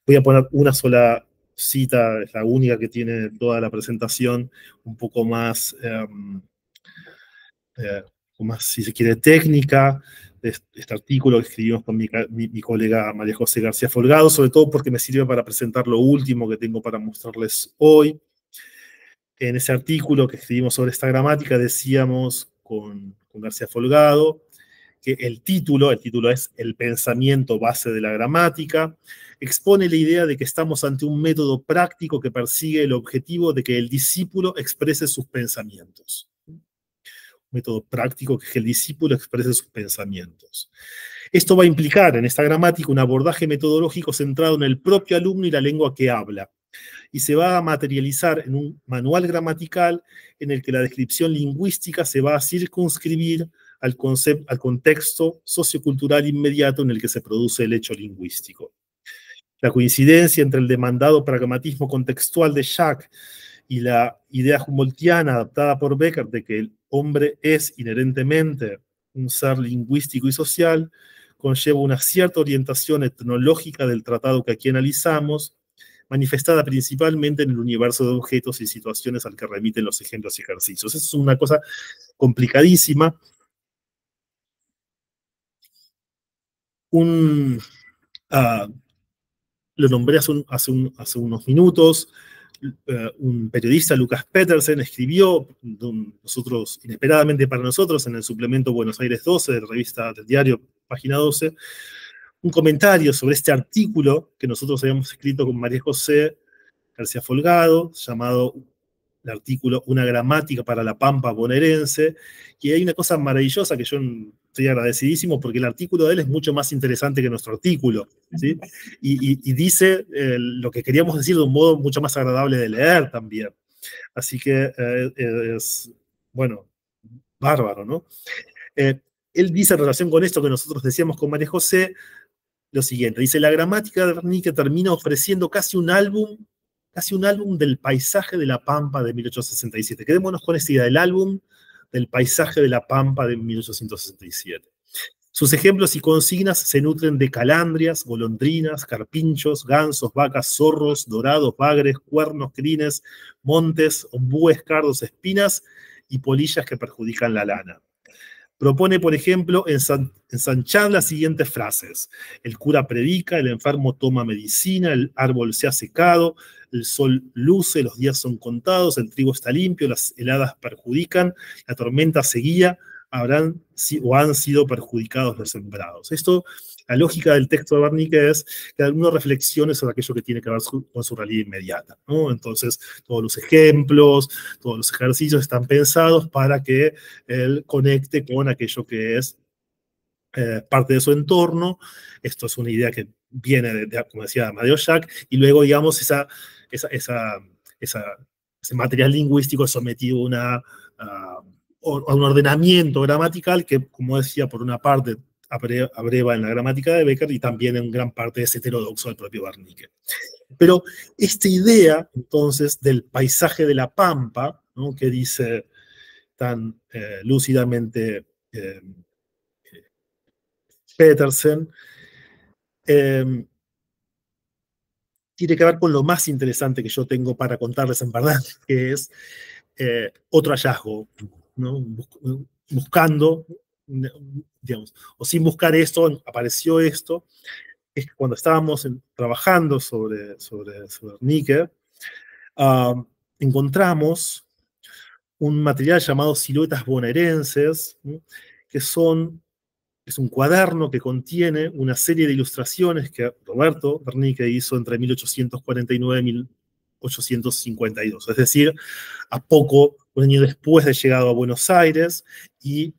Voy a poner una sola cita, es la única que tiene toda la presentación, un poco más, si se quiere, técnica, de este artículo que escribimos con mi colega María José García Folgado, sobre todo porque me sirve para presentar lo último que tengo para mostrarles hoy. En ese artículo que escribimos sobre esta gramática decíamos con García Folgado que el título es El pensamiento base de la gramática, expone la idea de que estamos ante un método práctico que persigue el objetivo de que el discípulo exprese sus pensamientos. Un método práctico que el discípulo exprese sus pensamientos. Esto va a implicar en esta gramática un abordaje metodológico centrado en el propio alumno y la lengua que habla, y se va a materializar en un manual gramatical en el que la descripción lingüística se va a circunscribir al contexto sociocultural inmediato en el que se produce el hecho lingüístico. La coincidencia entre el demandado pragmatismo contextual de Jacques y la idea humboldtiana adaptada por Becker de que el hombre es inherentemente un ser lingüístico y social conlleva una cierta orientación etnológica del tratado que aquí analizamos, manifestada principalmente en el universo de objetos y situaciones al que remiten los ejemplos y ejercicios. Eso es una cosa complicadísima. Lo nombré hace unos minutos. Un periodista, Lucas Petersen, escribió, nosotros, inesperadamente para nosotros, en el suplemento Buenos Aires 12 de la revista del diario, página 12, un comentario sobre este artículo que nosotros habíamos escrito con María José García Folgado, llamado el artículo Una gramática para la Pampa bonaerense, y hay una cosa maravillosa que yo estoy agradecidísimo porque el artículo de él es mucho más interesante que nuestro artículo, ¿sí? Y dice lo que queríamos decir de un modo mucho más agradable de leer también. Así que es, bueno, bárbaro, ¿no? Él dice en relación con esto que nosotros decíamos con María José, lo siguiente, dice, la gramática de Wernicke termina ofreciendo casi un álbum del paisaje de la Pampa de 1867. Quedémonos con esta idea del álbum del paisaje de la Pampa de 1867. Sus ejemplos y consignas se nutren de calandrias, golondrinas, carpinchos, gansos, vacas, zorros, dorados, bagres, cuernos, crines, montes, ombúes, cardos, espinas y polillas que perjudican la lana. Propone, por ejemplo, ensanchar las siguientes frases. El cura predica, el enfermo toma medicina, el árbol se ha secado, el sol luce, los días son contados, el trigo está limpio, las heladas perjudican, la tormenta seguía, han sido perjudicados los sembrados. Esto, la lógica del texto de Wernicke es que hay algunas reflexiones sobre aquello que tiene que ver con su realidad inmediata, ¿no? Entonces, todos los ejemplos, todos los ejercicios están pensados para que él conecte con aquello que es parte de su entorno. Esto es una idea que viene, como decía Amadeo Jacques, y luego, digamos, ese material lingüístico es sometido a una un ordenamiento gramatical que, como decía, por una parte abreva en la gramática de Becker y también en gran parte es heterodoxo del propio Wernicke. Pero esta idea, entonces, del paisaje de la pampa, ¿no?, que dice tan lúcidamente Petersen, tiene que ver con lo más interesante que yo tengo para contarles en verdad, que es otro hallazgo, ¿no? Buscando, digamos, o sin buscar esto, apareció esto, es que cuando estábamos trabajando sobre Wernicke, encontramos un material llamado Siluetas Bonaerenses, ¿no?, que es un cuaderno que contiene una serie de ilustraciones que Roberto Wernicke hizo entre 1849 y 1852, es decir, un año después de llegado a Buenos Aires y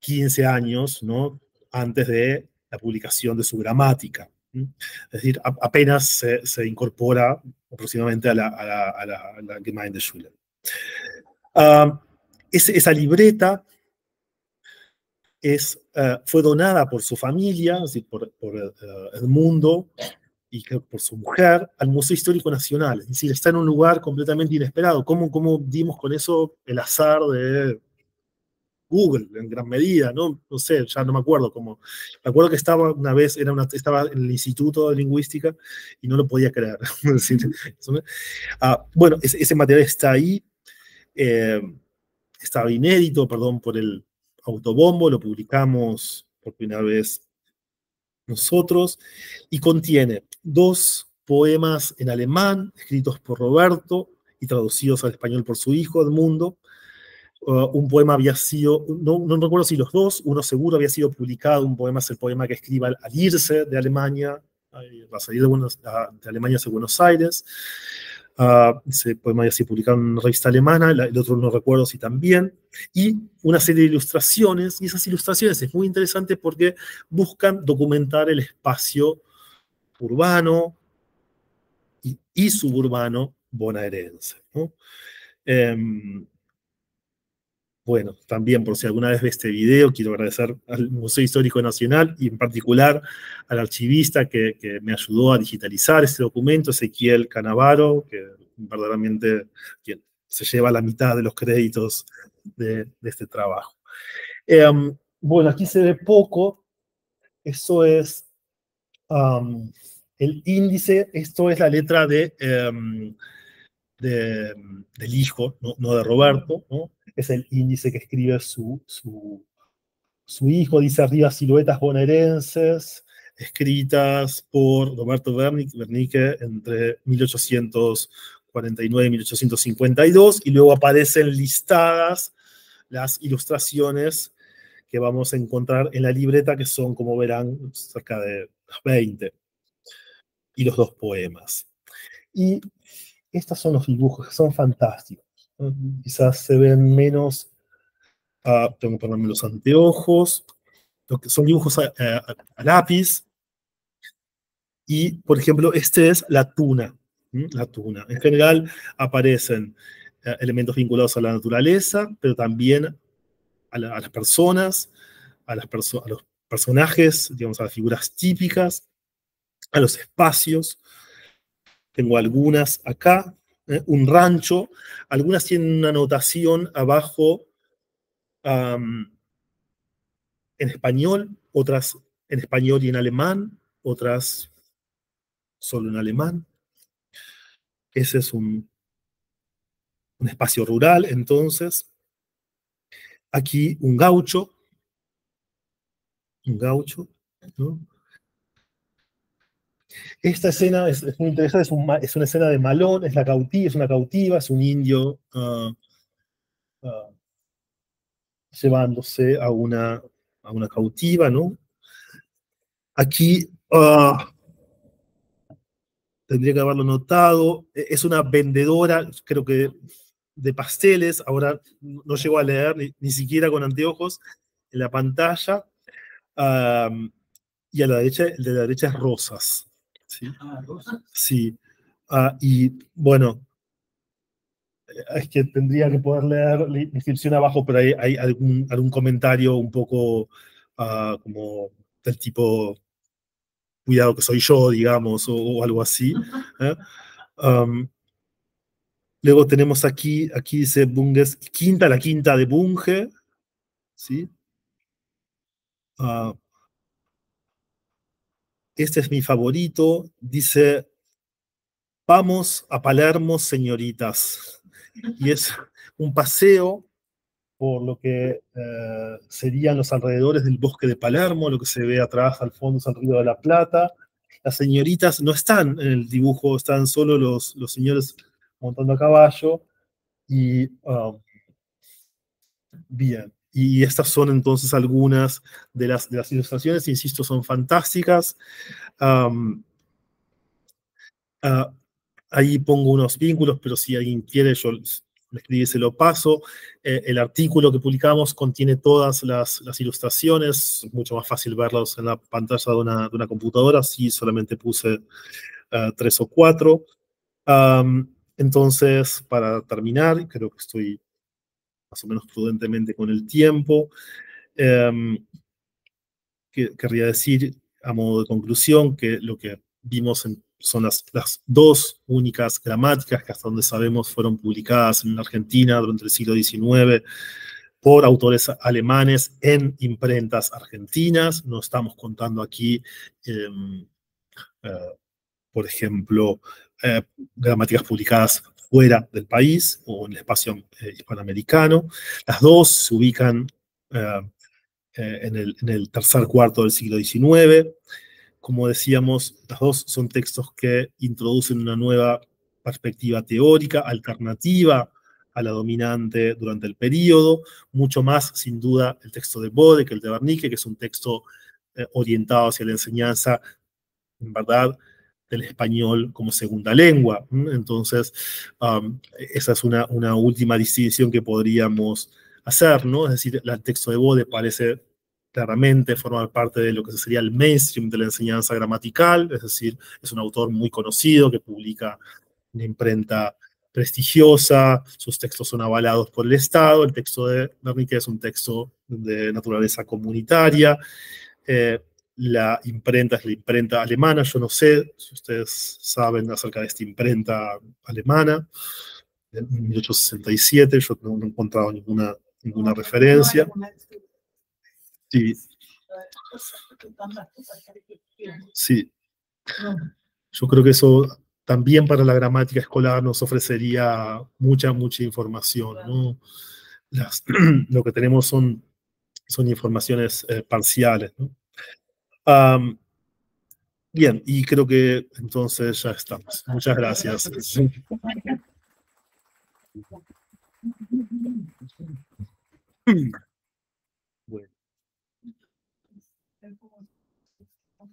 15 años, ¿no?, antes de la publicación de su gramática. Es decir, apenas se incorpora aproximadamente a la Gemeindeschule. Esa libreta fue donada por su familia, es decir, por Edmundo y por su mujer, al Museo Histórico Nacional. Es decir, está en un lugar completamente inesperado. ¿Cómo dimos con eso el azar de Google, en gran medida? No sé, ya no me acuerdo cómo. Me acuerdo que estaba una vez, estaba en el Instituto de Lingüística y no lo podía creer. Es decir, bueno, ese material está ahí. Estaba inédito, perdón por el autobombo, lo publicamos por primera vez nosotros, y contiene 2 poemas en alemán, escritos por Roberto y traducidos al español por su hijo, Edmundo. Un poema había sido, no recuerdo si los dos, uno seguro había sido publicado, un poema es el poema que escribe al irse de Alemania, va a salir de Alemania hacia Buenos Aires. Ese poema había sido publicado en una revista alemana, el otro no recuerdo si también, y una serie de ilustraciones, y esas ilustraciones es muy interesante porque buscan documentar el espacio urbano y suburbano bonaerense, ¿no? Bueno, también por si alguna vez ve este video, quiero agradecer al Museo Histórico Nacional y en particular al archivista que me ayudó a digitalizar este documento, Ezequiel Canavaro, que verdaderamente se lleva la mitad de los créditos de este trabajo. Bueno, aquí se ve poco. Eso es el índice, esto es la letra del hijo, no de Roberto, ¿no? Es el índice que escribe su hijo, dice arriba siluetas bonaerenses, escritas por Roberto Wernicke entre 1849 y 1852, y luego aparecen listadas las ilustraciones que vamos a encontrar en la libreta, que son, como verán, cerca de 20, y los 2 poemas. Y estos son los dibujos, que son fantásticos. Quizás se ven menos, tengo que ponerme los anteojos, son dibujos a lápiz, y, por ejemplo, este es la tuna. La tuna. En general aparecen elementos vinculados a la naturaleza, pero también a las personas, a los personajes, digamos, a las figuras típicas, a los espacios. Tengo algunas acá, un rancho, algunas tienen una anotación abajo en español, otras en español y en alemán, otras solo en alemán. Ese es un espacio rural, entonces. Aquí un gaucho, ¿no? Esta escena es muy interesante, es una escena de Malón, es una cautiva, es un indio llevándose a una cautiva, ¿no? Aquí tendría que haberlo notado, es una vendedora, creo que de pasteles, ahora no llego a leer ni siquiera con anteojos en la pantalla, y a la derecha, el de la derecha es rosas. ¿Sí? ¿Rosas? Sí. Y bueno, es que tendría que poder leer la inscripción abajo, pero hay algún comentario un poco como del tipo, cuidado que soy yo, digamos, o algo así. ¿Eh? Luego tenemos aquí dice Bunges, la quinta de Bunge, ¿sí? Este es mi favorito, dice, vamos a Palermo, señoritas. Y es un paseo por lo que serían los alrededores del bosque de Palermo, lo que se ve atrás al fondo es el Río de la Plata. Las señoritas no están en el dibujo, están solo los señores montando a caballo. Y bien, y estas son entonces algunas de las ilustraciones, insisto, son fantásticas. Ahí pongo unos vínculos, pero si alguien quiere, yo me escribí y se lo paso. El artículo que publicamos contiene todas las ilustraciones, es mucho más fácil verlos en la pantalla de una computadora, si solamente puse 3 o 4. Entonces, para terminar, creo que estoy más o menos prudentemente con el tiempo, querría decir, a modo de conclusión, que lo que vimos son las dos únicas gramáticas que hasta donde sabemos fueron publicadas en Argentina durante el siglo XIX por autores alemanes en imprentas argentinas. No estamos contando aquí, por ejemplo, gramáticas publicadas fuera del país o en el espacio hispanoamericano. Las dos se ubican en el tercer cuarto del siglo XIX. Como decíamos, las dos son textos que introducen una nueva perspectiva teórica, alternativa a la dominante durante el periodo, mucho más, sin duda, el texto de Bode que el de Wernicke, que es un texto orientado hacia la enseñanza, en verdad, del español como segunda lengua. Entonces, esa es una última distinción que podríamos hacer, ¿no? Es decir, el texto de Bode parece claramente formar parte de lo que sería el mainstream de la enseñanza gramatical, es decir, es un autor muy conocido que publica una imprenta prestigiosa, sus textos son avalados por el Estado, el texto de Wernicke es un texto de naturaleza comunitaria, la imprenta es la imprenta alemana, yo no sé si ustedes saben acerca de esta imprenta alemana, de 1867, yo no he encontrado ninguna referencia. Sí. Sí. Yo creo que eso también para la gramática escolar nos ofrecería mucha información, ¿no? Lo que tenemos son informaciones parciales, ¿no? Bien, y creo que entonces ya estamos. Muchas gracias. Bueno.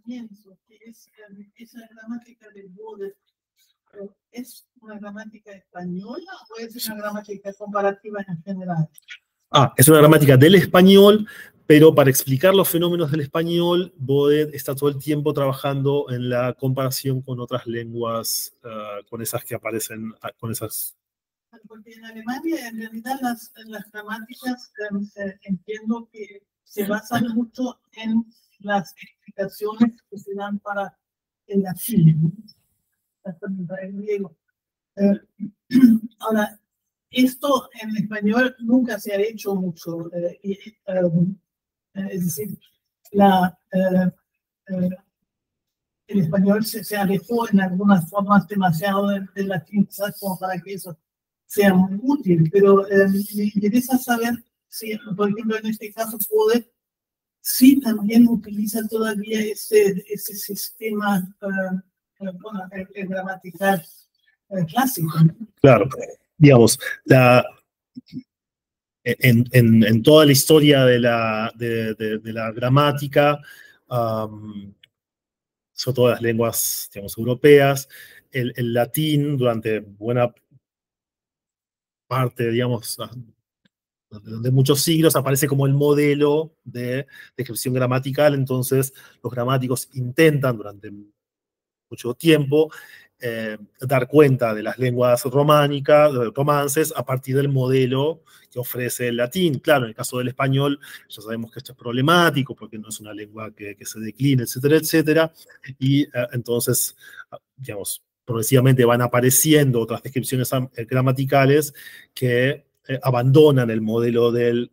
Pienso que esa gramática de Bode ¿es una gramática española o es una gramática comparativa en general? Es una gramática del español, pero para explicar los fenómenos del español, Bode está todo el tiempo trabajando en la comparación con otras lenguas, con esas que aparecen, con esas... Porque en Alemania, en realidad, las gramáticas entiendo que se basan mucho en las explicaciones que se dan para el latín, para el griego. Ahora, esto en español nunca se ha hecho mucho, es decir, el español se alejó en algunas formas demasiado del latín, quizás como para que eso sea muy útil, pero me interesa saber si, por ejemplo, en este caso, Bode sí también utiliza todavía ese sistema gramatical clásico. Claro, digamos, en toda la historia de la gramática, sobre todo las lenguas, digamos, europeas, el latín durante buena parte, digamos, de muchos siglos aparece como el modelo de descripción gramatical, entonces los gramáticos intentan durante mucho tiempo dar cuenta de las lenguas románicas, romances, a partir del modelo que ofrece el latín. Claro, en el caso del español, ya sabemos que esto es problemático, porque no es una lengua que se decline, etcétera, etcétera, y entonces, digamos, progresivamente van apareciendo otras descripciones gramaticales que abandonan el modelo del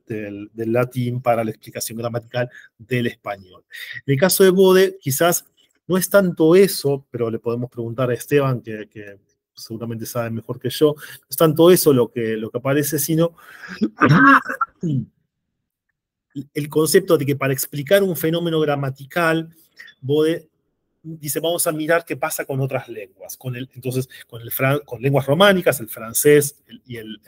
latín para la explicación gramatical del español. En el caso de Bode, quizás no es tanto eso, pero le podemos preguntar a Esteban, que seguramente sabe mejor que yo, no es tanto eso lo que aparece, sino el concepto de que para explicar un fenómeno gramatical, Bode dice, vamos a mirar qué pasa con otras lenguas. Entonces, con lenguas románicas, el francés y el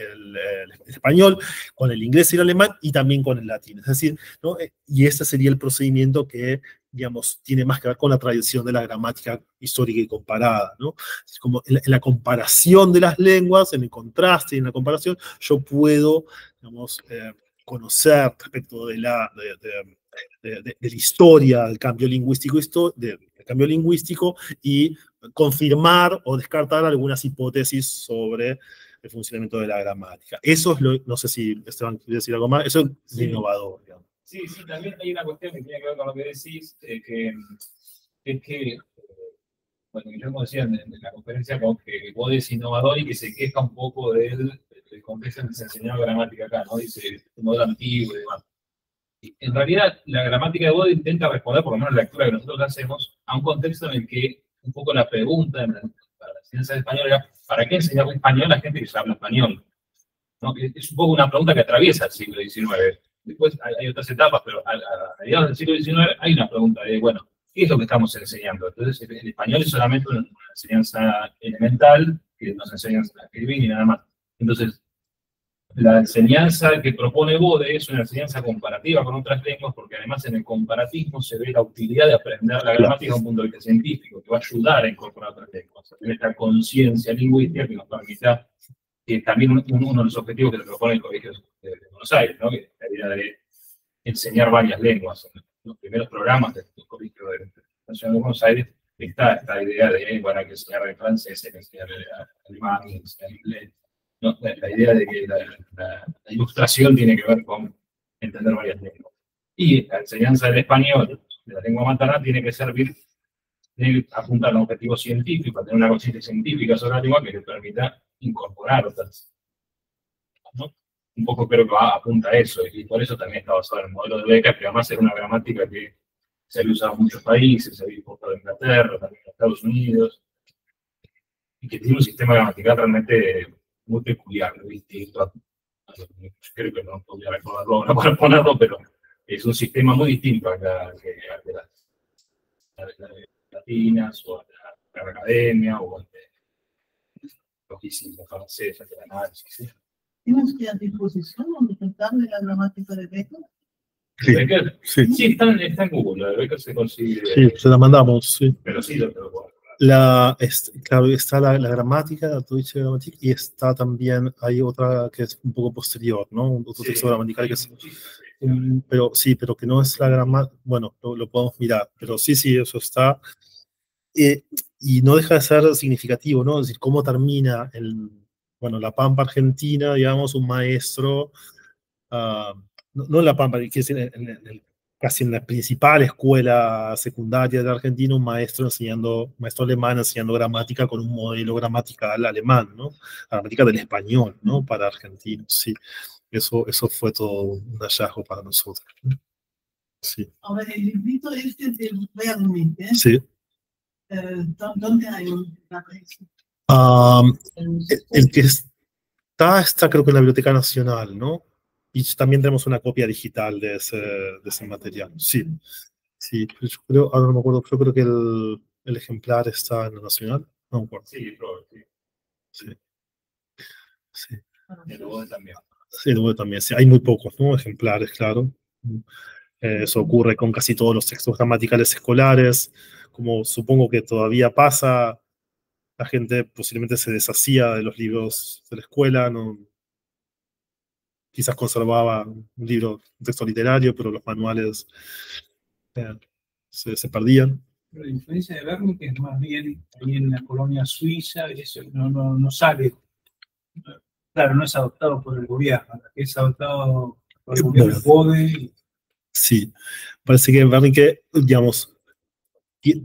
español, con el inglés y el alemán, y también con el latín. Es decir, ¿no? Y ese sería el procedimiento que, digamos, tiene más que ver con la tradición de la gramática histórica y comparada, ¿no? Es como en la comparación de las lenguas, en el contraste y en la comparación, yo puedo, digamos, conocer respecto de la historia del cambio lingüístico, y confirmar o descartar algunas hipótesis sobre el funcionamiento de la gramática. Eso es no sé si Esteban quiere decir algo más, eso es sí, innovador, digamos. Sí, también hay una cuestión que tiene que ver con lo que decís, que es que, bueno, Guillermo decía en la conferencia que Bode es innovador y que se queja un poco del contexto en que se enseñaba gramática acá, ¿no? Dice, el modelo antiguo y demás. En realidad, la gramática de Bode intenta responder, por lo menos la lectura que nosotros hacemos, a un contexto en el que un poco la pregunta para la ciencia de español era, ¿para qué enseñar español a gente que ya habla español? ¿No? Es un poco una pregunta que atraviesa el siglo XIX. Después hay otras etapas, pero a mediados del siglo XIX hay una pregunta de, bueno, ¿qué es lo que estamos enseñando? Entonces, el español es solamente una enseñanza elemental que nos enseñan a escribir y nada más. Entonces, la enseñanza que propone Bode es una enseñanza comparativa con otras lenguas, porque además en el comparatismo se ve la utilidad de aprender la gramática desde un punto de vista científico, que va a ayudar a incorporar otras lenguas, a tener esta conciencia lingüística que nos permita, que también uno de los objetivos que se propone el Colegio de Buenos Aires, ¿no? Que es la idea de enseñar varias lenguas. En los primeros programas del Colegio de Nacional de Buenos Aires está esta idea de, bueno, hay que enseñar el francés, hay que enseñar el alemán, hay que enseñar el inglés. ¿No? La idea de que la ilustración tiene que ver con entender varias lenguas. Y la enseñanza del español, de la lengua materna, tiene que servir, tiene que apuntar a un objetivo científico, a tener una conciencia científica sobre la lengua que le permita incorporar otras. ¿No? Un poco creo que apunta a eso, y por eso también está basado en el modelo de Becker, que además es una gramática que se ha usado en muchos países, se ha importado en Inglaterra, también en Estados Unidos, y que tiene un sistema gramatical realmente muy peculiar, muy distinto. Creo que no podría recordarlo ahora para ponerlo, pero es un sistema muy distinto a las latinas, o a la academia, o al de logicismo francés, al análisis. ¿Sí? ¿Tienes que a disposición un documental de la gramática de Becker? Sí, Becker, sí está en Google, la de Becker se consigue. Sí, se la mandamos, sí. Pero sí, lo puedo. Claro, está la gramática, la Deutsche Grammatik, y está también, hay otra que es un poco posterior, ¿no? Otro texto gramatical que es, pero que no es la gramática, bueno, lo podemos mirar, pero sí, eso está, y no deja de ser significativo, ¿no? Es decir, cómo termina bueno, la Pampa Argentina, digamos, un maestro, no en la Pampa, quiero decir, casi en la principal escuela secundaria de la Argentina, un maestro alemán enseñando gramática con un modelo gramatical alemán, ¿no? La gramática del español, ¿no? Para argentinos, sí. Eso fue todo un hallazgo para nosotros, ¿no? Sí. Ahora, el librito este del Vermi, ¿eh? Sí. ¿Dónde hay un el que está creo que en la Biblioteca Nacional, ¿no? Y también tenemos una copia digital de ese material. Sí, sí, yo creo, ahora no me acuerdo, yo creo que el ejemplar está en la Nacional. No me acuerdo. Sí, sí. Sí. El Bode también. Sí, el Bode también. Sí, hay muy pocos, ¿no? Ejemplares, claro. Eso ocurre con casi todos los textos gramaticales escolares. Como supongo que todavía pasa, la gente posiblemente se deshacía de los libros de la escuela, no, quizás conservaba un libro, un texto literario, pero los manuales se perdían. Pero la influencia de Wernicke es más bien ahí en la colonia suiza, y eso no sale. Claro, no es adoptado por el gobierno, es adoptado por el gobierno de Bode. Sí, parece que Wernicke, digamos,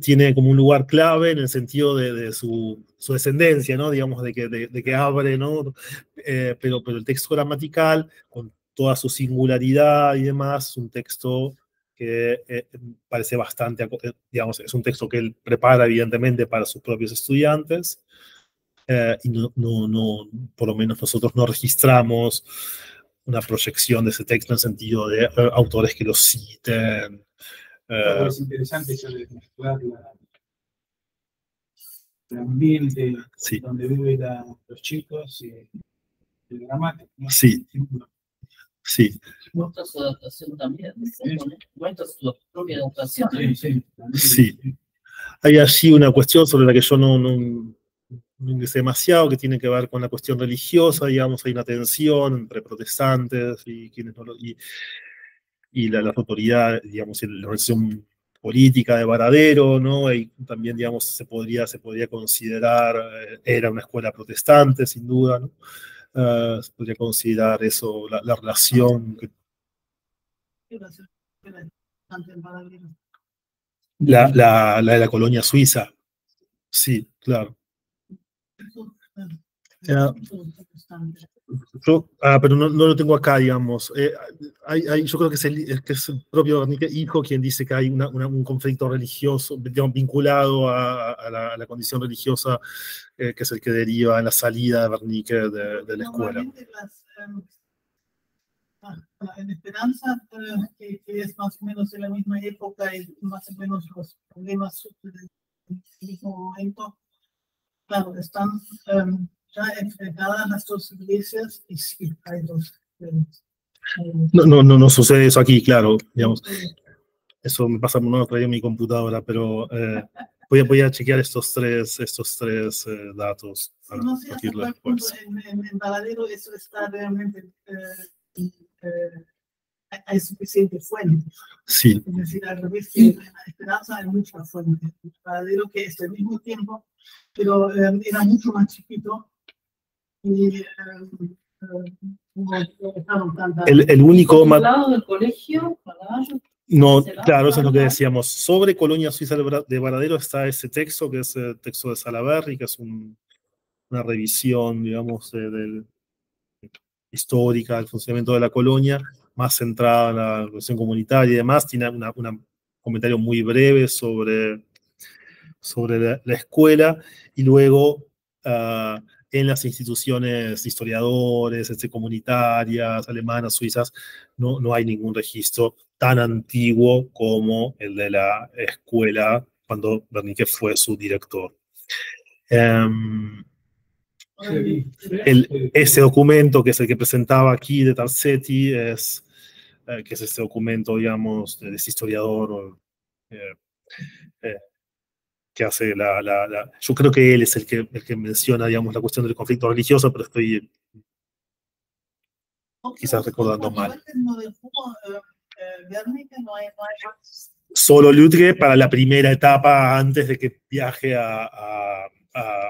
tiene como un lugar clave en el sentido de su descendencia, ¿no? Digamos, de que abre, ¿no? Pero el texto gramatical, con toda su singularidad y demás, es un texto que parece bastante, digamos, es un texto que él prepara evidentemente para sus propios estudiantes, y por lo menos nosotros no registramos una proyección de ese texto en el sentido de autores que lo citen. Es interesante eso de mezclar el ambiente sí. donde viven los chicos y el gramático, ¿no? Sí. Sí. Muestra su adaptación también, muestra su propia adaptación. Sí. Hay allí una cuestión sobre la que yo no ingresé demasiado, que tiene que ver con la cuestión religiosa, digamos, hay una tensión entre protestantes y quienes no lo, y las autoridades, digamos, la organización política de Varadero, ¿no? Y también, digamos, se podría considerar, era una escuela protestante, sin duda, ¿no? Se podría considerar eso, la relación que... La de la colonia suiza. Sí, claro. Pero no lo tengo acá, digamos. Yo creo que es el propio Wernicke hijo quien dice que hay un conflicto religioso, digamos, vinculado a la condición religiosa, que es el que deriva en la salida de Wernicke de la escuela. En Esperanza, que es más o menos en la misma época y más o menos los problemas del mismo momento, claro, están ya enfrentadas las dos iglesias y sí, hay dos. No sucede eso aquí, claro, digamos. Eso me pasa, no lo traía en mi computadora, pero voy a chequear estos tres datos. Para no sé hasta cuál punto en Varadero eso está realmente... hay suficiente fuente. Sí. Es decir, al revés, que en la Esperanza hay mucha fuente. El Varadero que es del mismo tiempo, pero era mucho más chiquito. Y el único... ¿Al lado del colegio? No, claro, eso es lo que decíamos. Sobre Colonia Suiza de Varadero está ese texto, que es el texto de Salaberry, que es una revisión, digamos, histórica del funcionamiento de la colonia, más centrada en la relación comunitaria y demás. Tiene un comentario muy breve sobre la escuela, y luego en las instituciones de historiadores, comunitarias, alemanas, suizas, no hay ningún registro tan antiguo como el de la escuela cuando Wernicke fue su director. Ese documento, que es el que presentaba aquí de Tarsetti, que es este documento, digamos, de ese historiador que hace yo creo que él es el que menciona, digamos, la cuestión del conflicto religioso, pero estoy quizás recordando mal. Solo Lütke para la primera etapa antes de que viaje a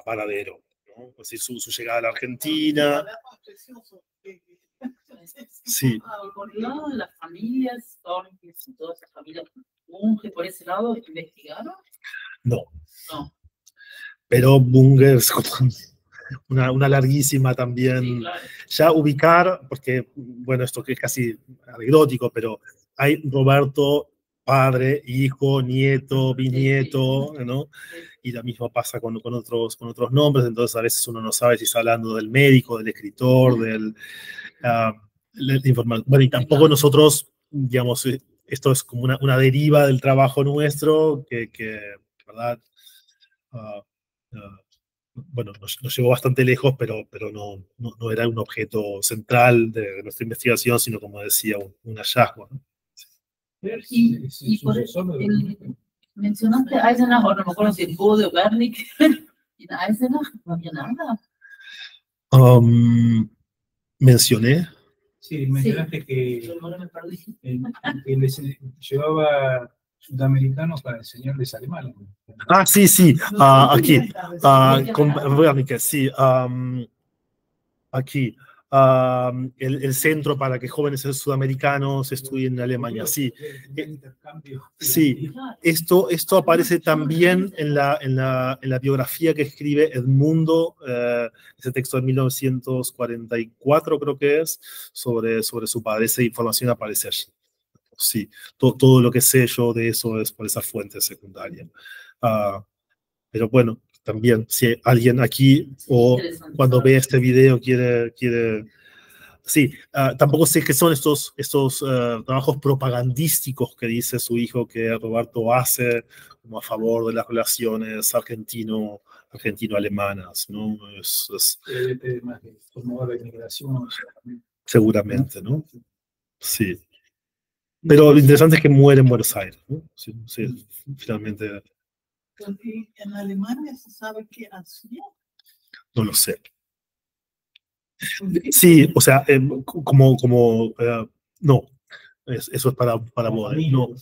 Varadero, ¿no? Es decir, su llegada a la Argentina. Sí. Por el lado de las familias, todas esas familias monjes, por ese lado, ¿investigaron? No. Pero Bunger es una larguísima también. Sí, claro. Ya ubicar, porque, bueno, esto que es casi anecdótico, pero hay Roberto, padre, hijo, nieto, bisnieto, ¿no? Y lo mismo pasa con otros nombres, entonces a veces uno no sabe si está hablando del médico, del escritor, bueno, y tampoco nosotros, digamos, esto es como una deriva del trabajo nuestro, que ¿verdad? Bueno, nos llevó bastante lejos, pero no era un objeto central de nuestra investigación, sino, como decía, un hallazgo, ¿no? Y por mencionaste a Eisenach, o no me acuerdo si el Bode o Wernicke, y en Eisenach no había nada. ¿Mencioné? Sí, mencionaste que les llevaba sudamericanos para enseñarles alemán. Ah, sí, sí, aquí, con Wernicke, sí, aquí, el centro para que jóvenes sudamericanos estudien en Alemania, sí. Sí, esto aparece también en la biografía que escribe Edmundo, ese texto de 1944 creo que es, sobre su padre. Esa información aparece allí. Sí, todo lo que sé yo de eso es por esa fuente secundaria. Pero bueno, también si alguien aquí o cuando ve este video quiere sí, tampoco sé qué son estos trabajos propagandísticos que dice su hijo que Roberto hace como a favor de las relaciones argentino-alemanas, ¿no? Como la inmigración. Seguramente, ¿no? Sí. Pero lo interesante es que muere en Buenos Aires, ¿no? Sí, sí, finalmente. ¿Y en Alemania se sabe qué hacía? No lo sé. Sí, o sea, no, eso es para vos, no.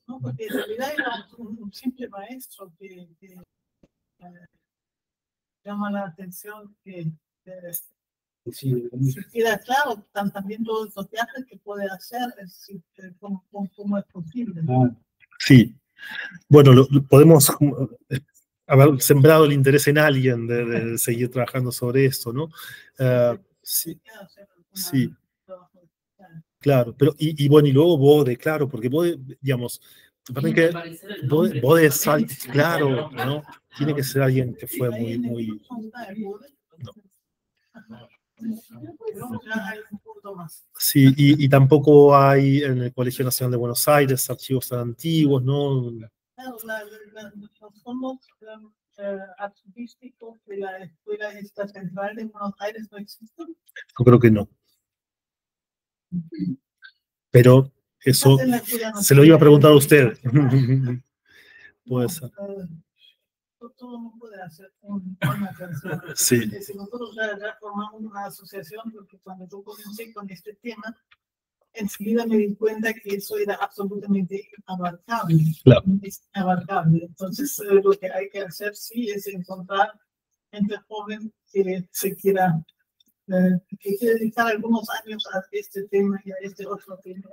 No, porque en realidad era un simple maestro que llama la atención que queda claro también todos los viajes que puede hacer, es decir, cómo es posible. Sí, bueno, podemos haber sembrado el interés en alguien de seguir trabajando sobre esto, ¿no? Sí, sí, claro, pero y bueno, y luego Bode, claro, porque Bode, digamos, que Bode es claro, ¿no? Tiene que ser alguien que fue muy no. Sí, y tampoco hay en el Colegio Nacional de Buenos Aires archivos tan antiguos, ¿no? Los fondos archivísticos de la Escuela Esta Central de Buenos Aires no existen. Yo creo que no. Pero eso se lo iba a preguntar a usted. Puede ser. Todo no puede hacer una canción. Sí. Si nosotros ya formamos una asociación, porque cuando yo comencé con este tema, enseguida me di cuenta que eso era absolutamente inabarcable. Claro. Es inabarcable. Entonces, lo que hay que hacer sí es encontrar gente joven que se quiera, que quiere dedicar algunos años a este tema y a este otro tema.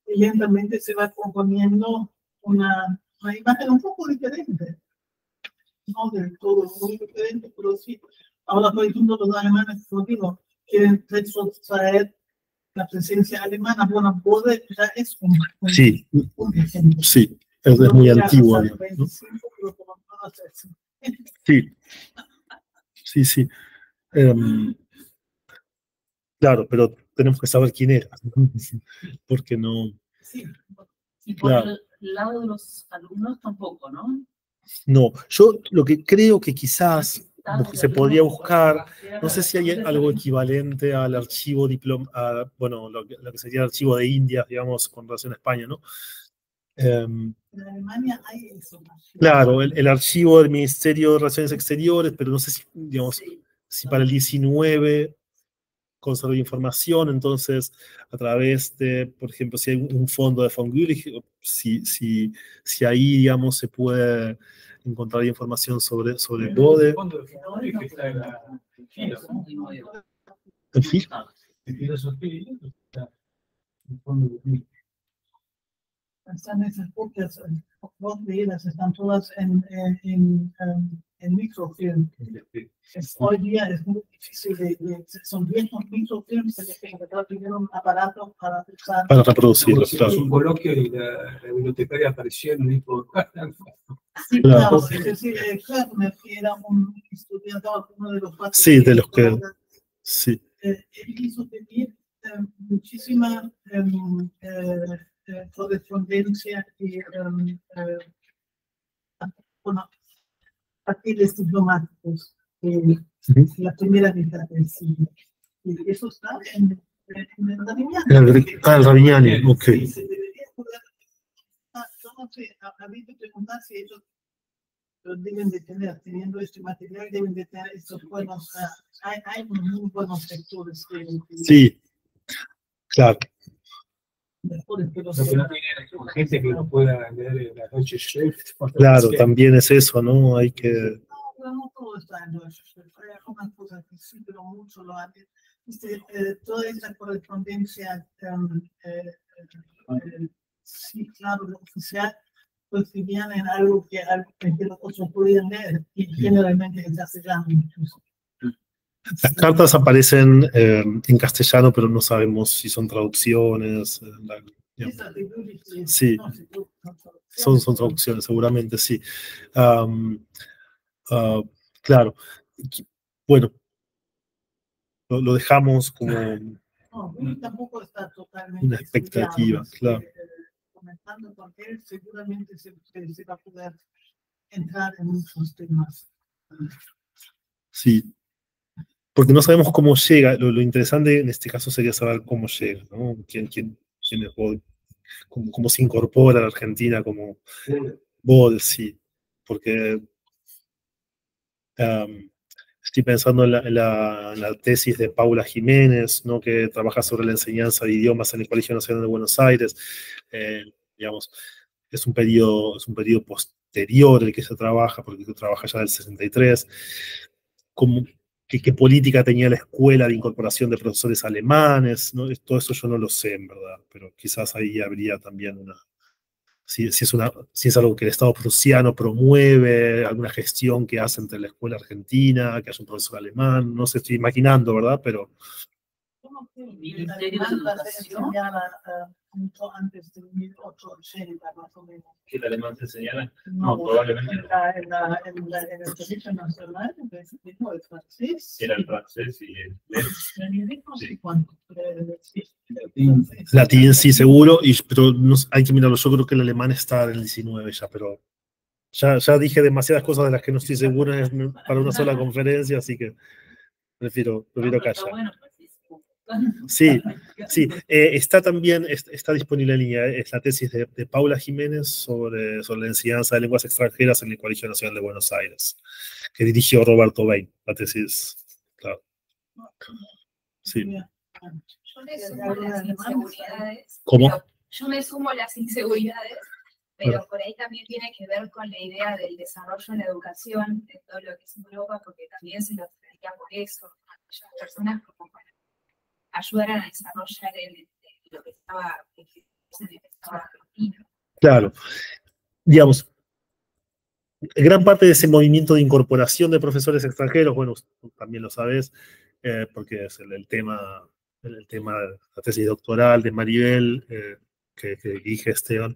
Y lentamente se va componiendo una imagen un poco diferente. No del todo muy diferente, pero sí. Ahora, por ejemplo, los alemanes, como digo, quieren retrotraer la presencia alemana. Bueno, Bode ya es un sí, ejemplo. Sí, es muy antiguo. ¿No? Sí, sí, sí. Claro, pero tenemos que saber quién era, porque no. Sí, y por el lado de los alumnos tampoco, ¿no? No, yo lo que creo que quizás se podría buscar, no sé si hay algo equivalente al archivo bueno, lo que sería el archivo de India, digamos, con relación a España, ¿no? En Alemania hay eso. Claro, el archivo del Ministerio de Relaciones Exteriores, pero no sé si, digamos, si para el 19 conserva información, entonces a través de, por ejemplo, si hay un fondo de von Gulich, si ahí, digamos, se puede encontrar información sobre Bode. El fondo de von Gulich está en la ¿En fin? Están esas copias, dos de ellas están todas en microfilm. Hoy día es muy difícil son viejos microfilms que tienen un aparato para usar. Para reproducirlos, claro. Un coloquio y la bibliotecaria apareció en un disco. Sí, claro, es decir, Körner, que era un historiador, uno de los cuatro. Sí, de los que. Sí. Él hizo pedir muchísima correspondencia y bueno, papeles diplomáticos la primera mitad del siglo. Y eso está en el Ravignani. El Ravignani, ok. Sí, se debería poder. No sé, habría que preguntar si ellos deben de tener, teniendo este material, deben de tener estos buenos. Hay muy buenos sectores. Sí, claro. mejores que los Lo que no demás. tiene gente que no pueda leer la Deutsche Schrift. Claro, también es eso, ¿no? Hay que... No todo está en Deutsche Schrift. Hay algunas cosas que sí, pero mucho lo hacen. Toda esa correspondencia, sí, claro, lo oficial, pues vivían en algo que los otros podían leer, y generalmente en castellano incluso. Las cartas aparecen en castellano, pero no sabemos si son traducciones. Esas de Judith, Sí, no, sí, son traducciones, seguramente sí. Claro. Bueno, lo dejamos como no, Judith tampoco está totalmente una expectativa, estudiado, claro. comentando con él, seguramente se va a poder entrar en muchos temas. Sí. Porque no sabemos cómo llega. Lo interesante en este caso sería saber cómo llega, ¿no? ¿Quién es Bode? ¿Cómo se incorpora a la Argentina como Bode? Sí. Porque estoy pensando en la tesis de Paula Jiménez, ¿no? Que trabaja sobre la enseñanza de idiomas en el Colegio Nacional de Buenos Aires. Digamos, es un periodo posterior el que se trabaja, porque se trabaja ya del 63. ¿Qué política tenía la escuela de incorporación de profesores alemanes? ¿No? Todo eso yo no lo sé, en verdad, pero quizás ahí habría también si es algo que el Estado prusiano promueve, alguna gestión que hace entre la escuela argentina, que haya un profesor alemán, no sé, estoy imaginando, ¿verdad? Pero Ministerio de Educación. Mucho antes de 1880, más o menos. ¿Que el alemán se enseñara? No, probablemente no. en el Colegio Nacional, el francés. Era el francés y el Sí. ¿Cuánto? latín sí, seguro, pero hay que mirarlo. Yo creo que el alemán está en el 19 ya, pero ya dije demasiadas cosas de las que no estoy seguro para una sola conferencia, así que prefiero callar. Sí, está también, está disponible en línea, es la tesis de Paula Jiménez sobre la enseñanza de lenguas extranjeras en el Colegio Nacional de Buenos Aires, que dirigió Roberto Bain, la tesis, claro. Sí. Yo me sumo a las inseguridades. ¿Cómo? Yo me sumo a las inseguridades, pero por ahí también tiene que ver con la idea del desarrollo en la educación, de todo lo que es Europa, porque también se lo traía por eso, a aquellas personas como para ayudar a desarrollar lo que estaba en el Estado argentino. Claro. Digamos, gran parte de ese movimiento de incorporación de profesores extranjeros, bueno, tú también lo sabes, porque es el tema de la tesis doctoral de Maribel, que dirige Esteban,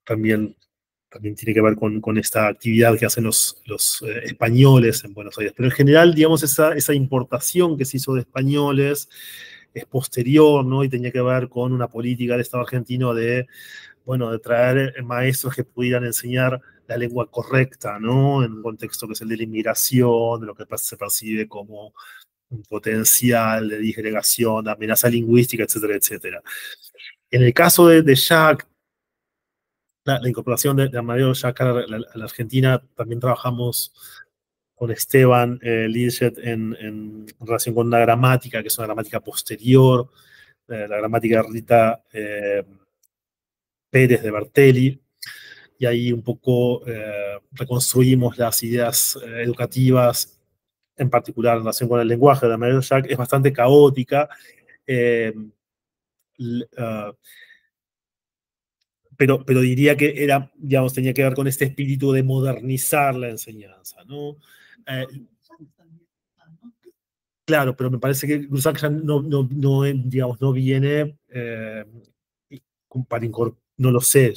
también tiene que ver con esta actividad que hacen los españoles en Buenos Aires. Pero en general, digamos, esa importación que se hizo de españoles es posterior, ¿no? Y tenía que ver con una política del Estado argentino de traer maestros que pudieran enseñar la lengua correcta, ¿no? En un contexto que es el de la inmigración, de lo que se percibe como un potencial de disgregación, de amenaza lingüística, etcétera, etcétera. En el caso de Jacques, la incorporación de Amadeo Jacques a la Argentina, también trabajamos con Esteban Lidget en relación con una gramática, que es una gramática posterior, la gramática de Rita Pérez de Bertelli, y ahí un poco reconstruimos las ideas educativas, en particular en relación con el lenguaje de Amadeo Jacques. Es bastante caótica, pero diría que tenía que ver con este espíritu de modernizar la enseñanza, ¿no? Claro, pero me parece que Grusac ya no viene para incorporar, no lo sé,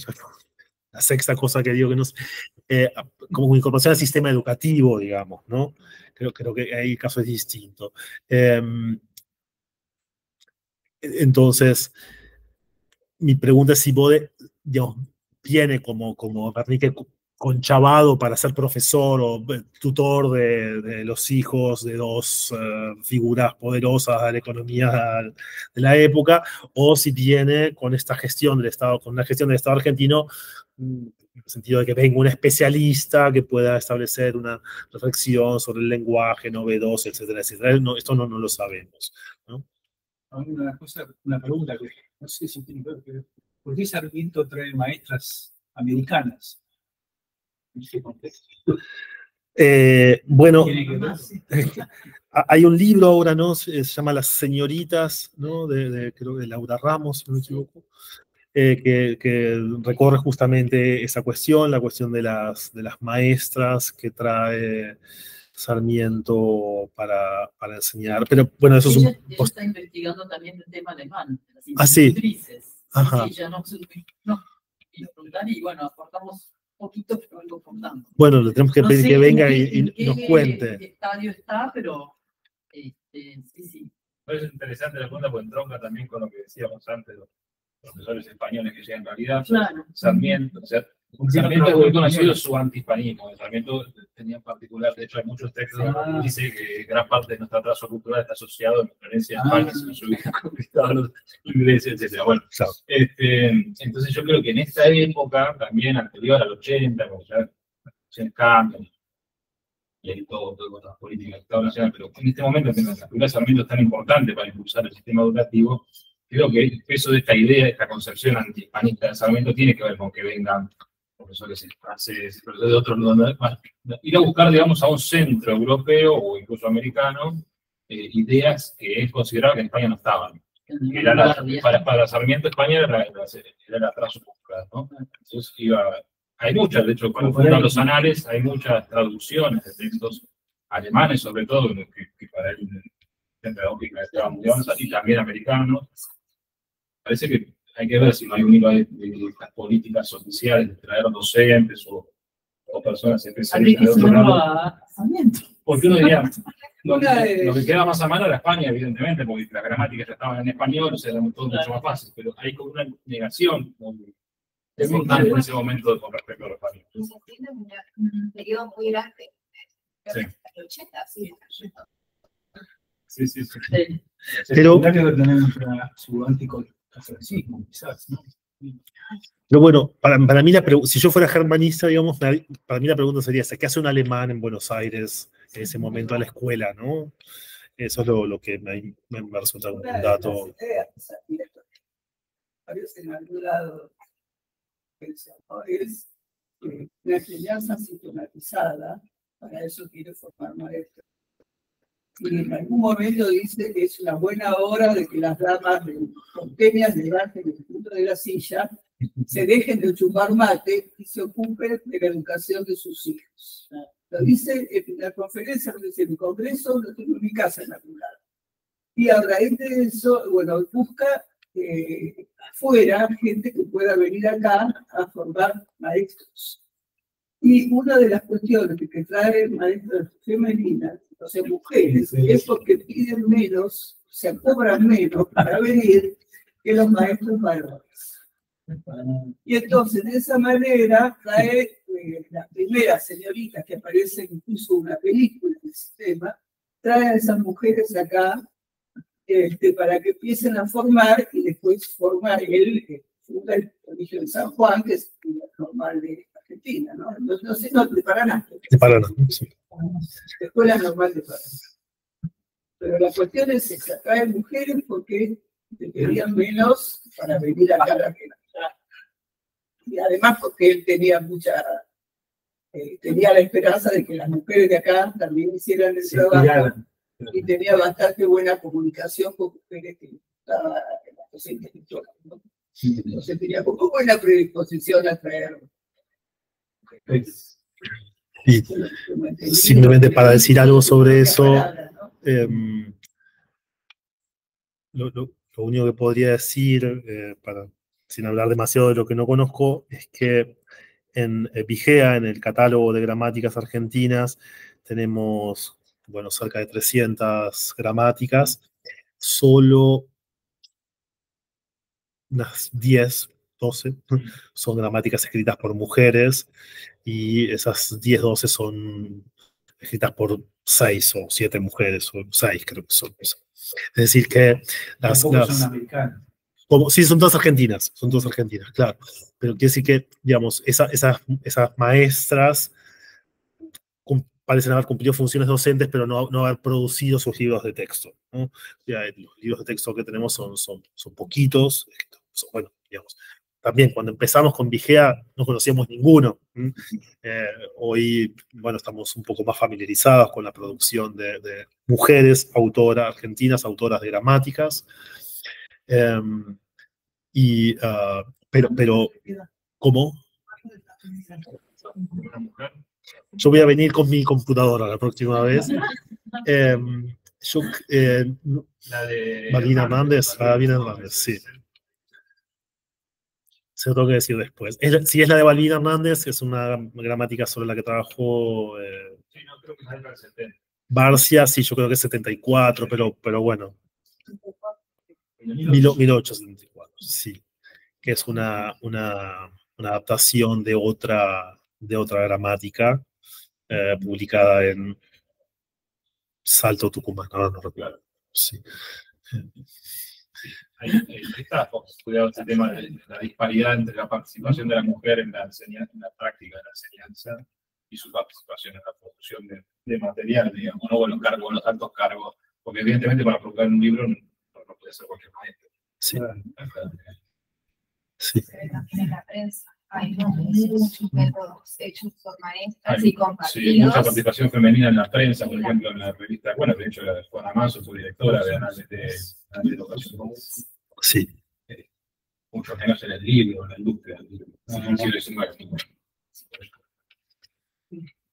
la sexta cosa que digo que no sé, como incorporación al sistema educativo, digamos, ¿no? Creo que ahí el caso es distinto. Entonces, mi pregunta es si Bode, digamos, viene como Wernicke conchavado para ser profesor o tutor de los hijos de dos figuras poderosas de la economía de la época, o si viene con esta gestión del Estado, con una gestión del Estado argentino, en el sentido de que venga un especialista que pueda establecer una reflexión sobre el lenguaje novedoso, etcétera, etcétera. Esto no lo sabemos, ¿no? una pregunta que no sé si tiene que ver, pero ¿por qué Sarmiento trae maestras americanas? ¿En qué contexto? Bueno, ¿Tiene que ver? hay un libro ahora, ¿no? Se llama Las Señoritas, ¿no? Creo de Laura Ramos, si no me equivoco, que recorre justamente esa cuestión, la cuestión de las maestras que trae Sarmiento para enseñar. Pero bueno, eso es Ella está investigando también el tema alemán, de las sí. institutrices. Ajá. Sí, ya no quiero preguntar y bueno, aportamos poquito, pero algo contando. Bueno, le tenemos que No pedir sé que venga en y nos qué cuente. estadio está, pero sí. Es interesante la pregunta porque entronca también con lo que decíamos antes, los profesores españoles que llegan en realidad. Claro. Sarmiento, o sea, Sarmiento es muy conocido su antihispanismo. Sarmiento tenía en particular, de hecho hay muchos textos donde dice que gran parte de nuestro atraso cultural está asociado a la influencia de España, si nos hubieran conquistado los ingleses, etc. Bueno, Claro. entonces yo creo que en esta época, también anterior al 80, cuando ya se cambian, y hay todo con las políticas del Estado Nacional, pero en este momento, en la figura de Sarmiento es tan importante para impulsar el sistema educativo, creo que el peso de esta idea, de esta concepción antihispanista de Sarmiento, tiene que ver con que vengan profesores franceses, profesores de otros lugares, ir a buscar, digamos, a un centro europeo o incluso americano, ideas que él consideraba que en España no estaban. Que era para Sarmiento, España era el atraso cultural, ¿no? Entonces hay muchas, de hecho, cuando fundan los anales, hay muchas traducciones de textos alemanes, sobre todo, que para él en pedagógica estaban muy avanzados, y también americanos. Parece que hay que ver si no hay un hilo de estas políticas oficiales de traer docentes o personas especializadas. Porque uno diría, lo que queda más a mano era España, evidentemente, porque las gramáticas ya estaban en español, o sea, era todo mucho más fácil, pero hay como una negación muy importante en ese momento con respecto a los españoles. Se entiende un periodo muy grande, Sí. hasta el 80, sí. Sí. Pero su anticatolicismo, quizás, ¿no? Pero bueno, para mí, si yo fuera germanista, digamos, para mí la pregunta sería esa: ¿qué hace un alemán en Buenos Aires en ese momento a la escuela, ¿no? Eso es lo que me resulta un dato. Aparece en algún lado, es la enseñanza sistematizada, para eso quiere formar maestros. Y en algún momento dice que es una buena hora de que las damas porteñas levanten el punto de la silla, se dejen de chupar mate y se ocupen de la educación de sus hijos. Lo dice en la conferencia, lo dice en el Congreso, lo tengo en mi casa en algún lado. Y a raíz de eso, bueno, busca afuera gente que pueda venir acá a formar maestros. Y una de las cuestiones que trae maestras femeninas, o sea, mujeres, es porque piden menos, o sea, cobran menos para venir que los maestros varones. Y entonces, de esa manera, trae las primeras señoritas que aparecen incluso en una película del sistema, trae a esas mujeres acá para que empiecen a formar y después formar el colegio de San Juan, que es normal de Argentina, ¿no? No sé, no, de Paraná. De Paraná, sí. Escuela normal de Paraná. Pero la cuestión es esa, trae mujeres porque te pedían menos para venir acá a la Argentina. Y además porque él tenía tenía la esperanza de que las mujeres de acá también hicieran el trabajo. Y tenía bastante buena comunicación con mujeres que estaban en la docente intelectual, ¿no? Entonces tenía como buena predisposición a traer. Y simplemente para decir algo sobre eso, lo único que podría decir, sin hablar demasiado de lo que no conozco, es que en Vigea, en el catálogo de gramáticas argentinas, tenemos, bueno, cerca de 300 gramáticas, solo unas 10, 12 son gramáticas escritas por mujeres, y esas 10, 12 son escritas por 6 o 7 mujeres, o 6 creo que son. Es decir, que son americanas. Sí, son todas argentinas, claro. Pero quiere decir que, digamos, esas maestras parecen haber cumplido funciones docentes, pero no haber producido sus libros de texto, ¿no? Ya, los libros de texto que tenemos son poquitos. Bueno, digamos, también cuando empezamos con Vigea no conocíamos ninguno. Hoy, bueno, estamos un poco más familiarizados con la producción de mujeres autoras argentinas, autoras de gramáticas. Pero, ¿cómo? Yo voy a venir con mi computadora la próxima vez. La de Malvina Hernández, sí. Se lo tengo que decir después. Si es la de Malvina Hernández, es una gramática sobre la que trabajó sí, no, creo que es del 70. Barcia, sí, yo creo que es 74, pero bueno. 1874, sí. Que es una adaptación de otra gramática publicada en Salto, Tucumán, ahora no recuerdo. Sí. Ahí está, cuidado este tema de la disparidad entre la participación de la mujer en la enseñanza, en la práctica de la enseñanza y su participación en la producción de material, digamos, no con los altos cargos, porque evidentemente para publicar un libro no puede ser cualquier maestro. Sí. Sí. También en la prensa hay muchos métodos hechos por maestras y Sí, compartidos. mucha participación femenina en la prensa, por ejemplo, en la revista, bueno, de hecho, Juana Manso, su directora de análisis de educación común. Sí. Mucho menos en el libro, en la industria del libro.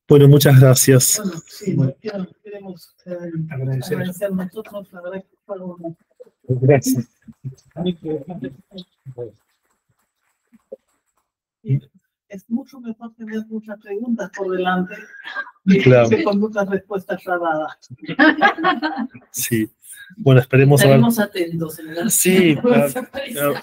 Bueno, muchas gracias. Bueno, sí, queremos agradecer nosotros, la verdad que fue un... Gracias. Es mucho mejor tener muchas preguntas por delante Claro. que con muchas respuestas grabadas. Sí. Bueno, esperemos a ver. Estaremos atentos en el Sí, archivo. claro.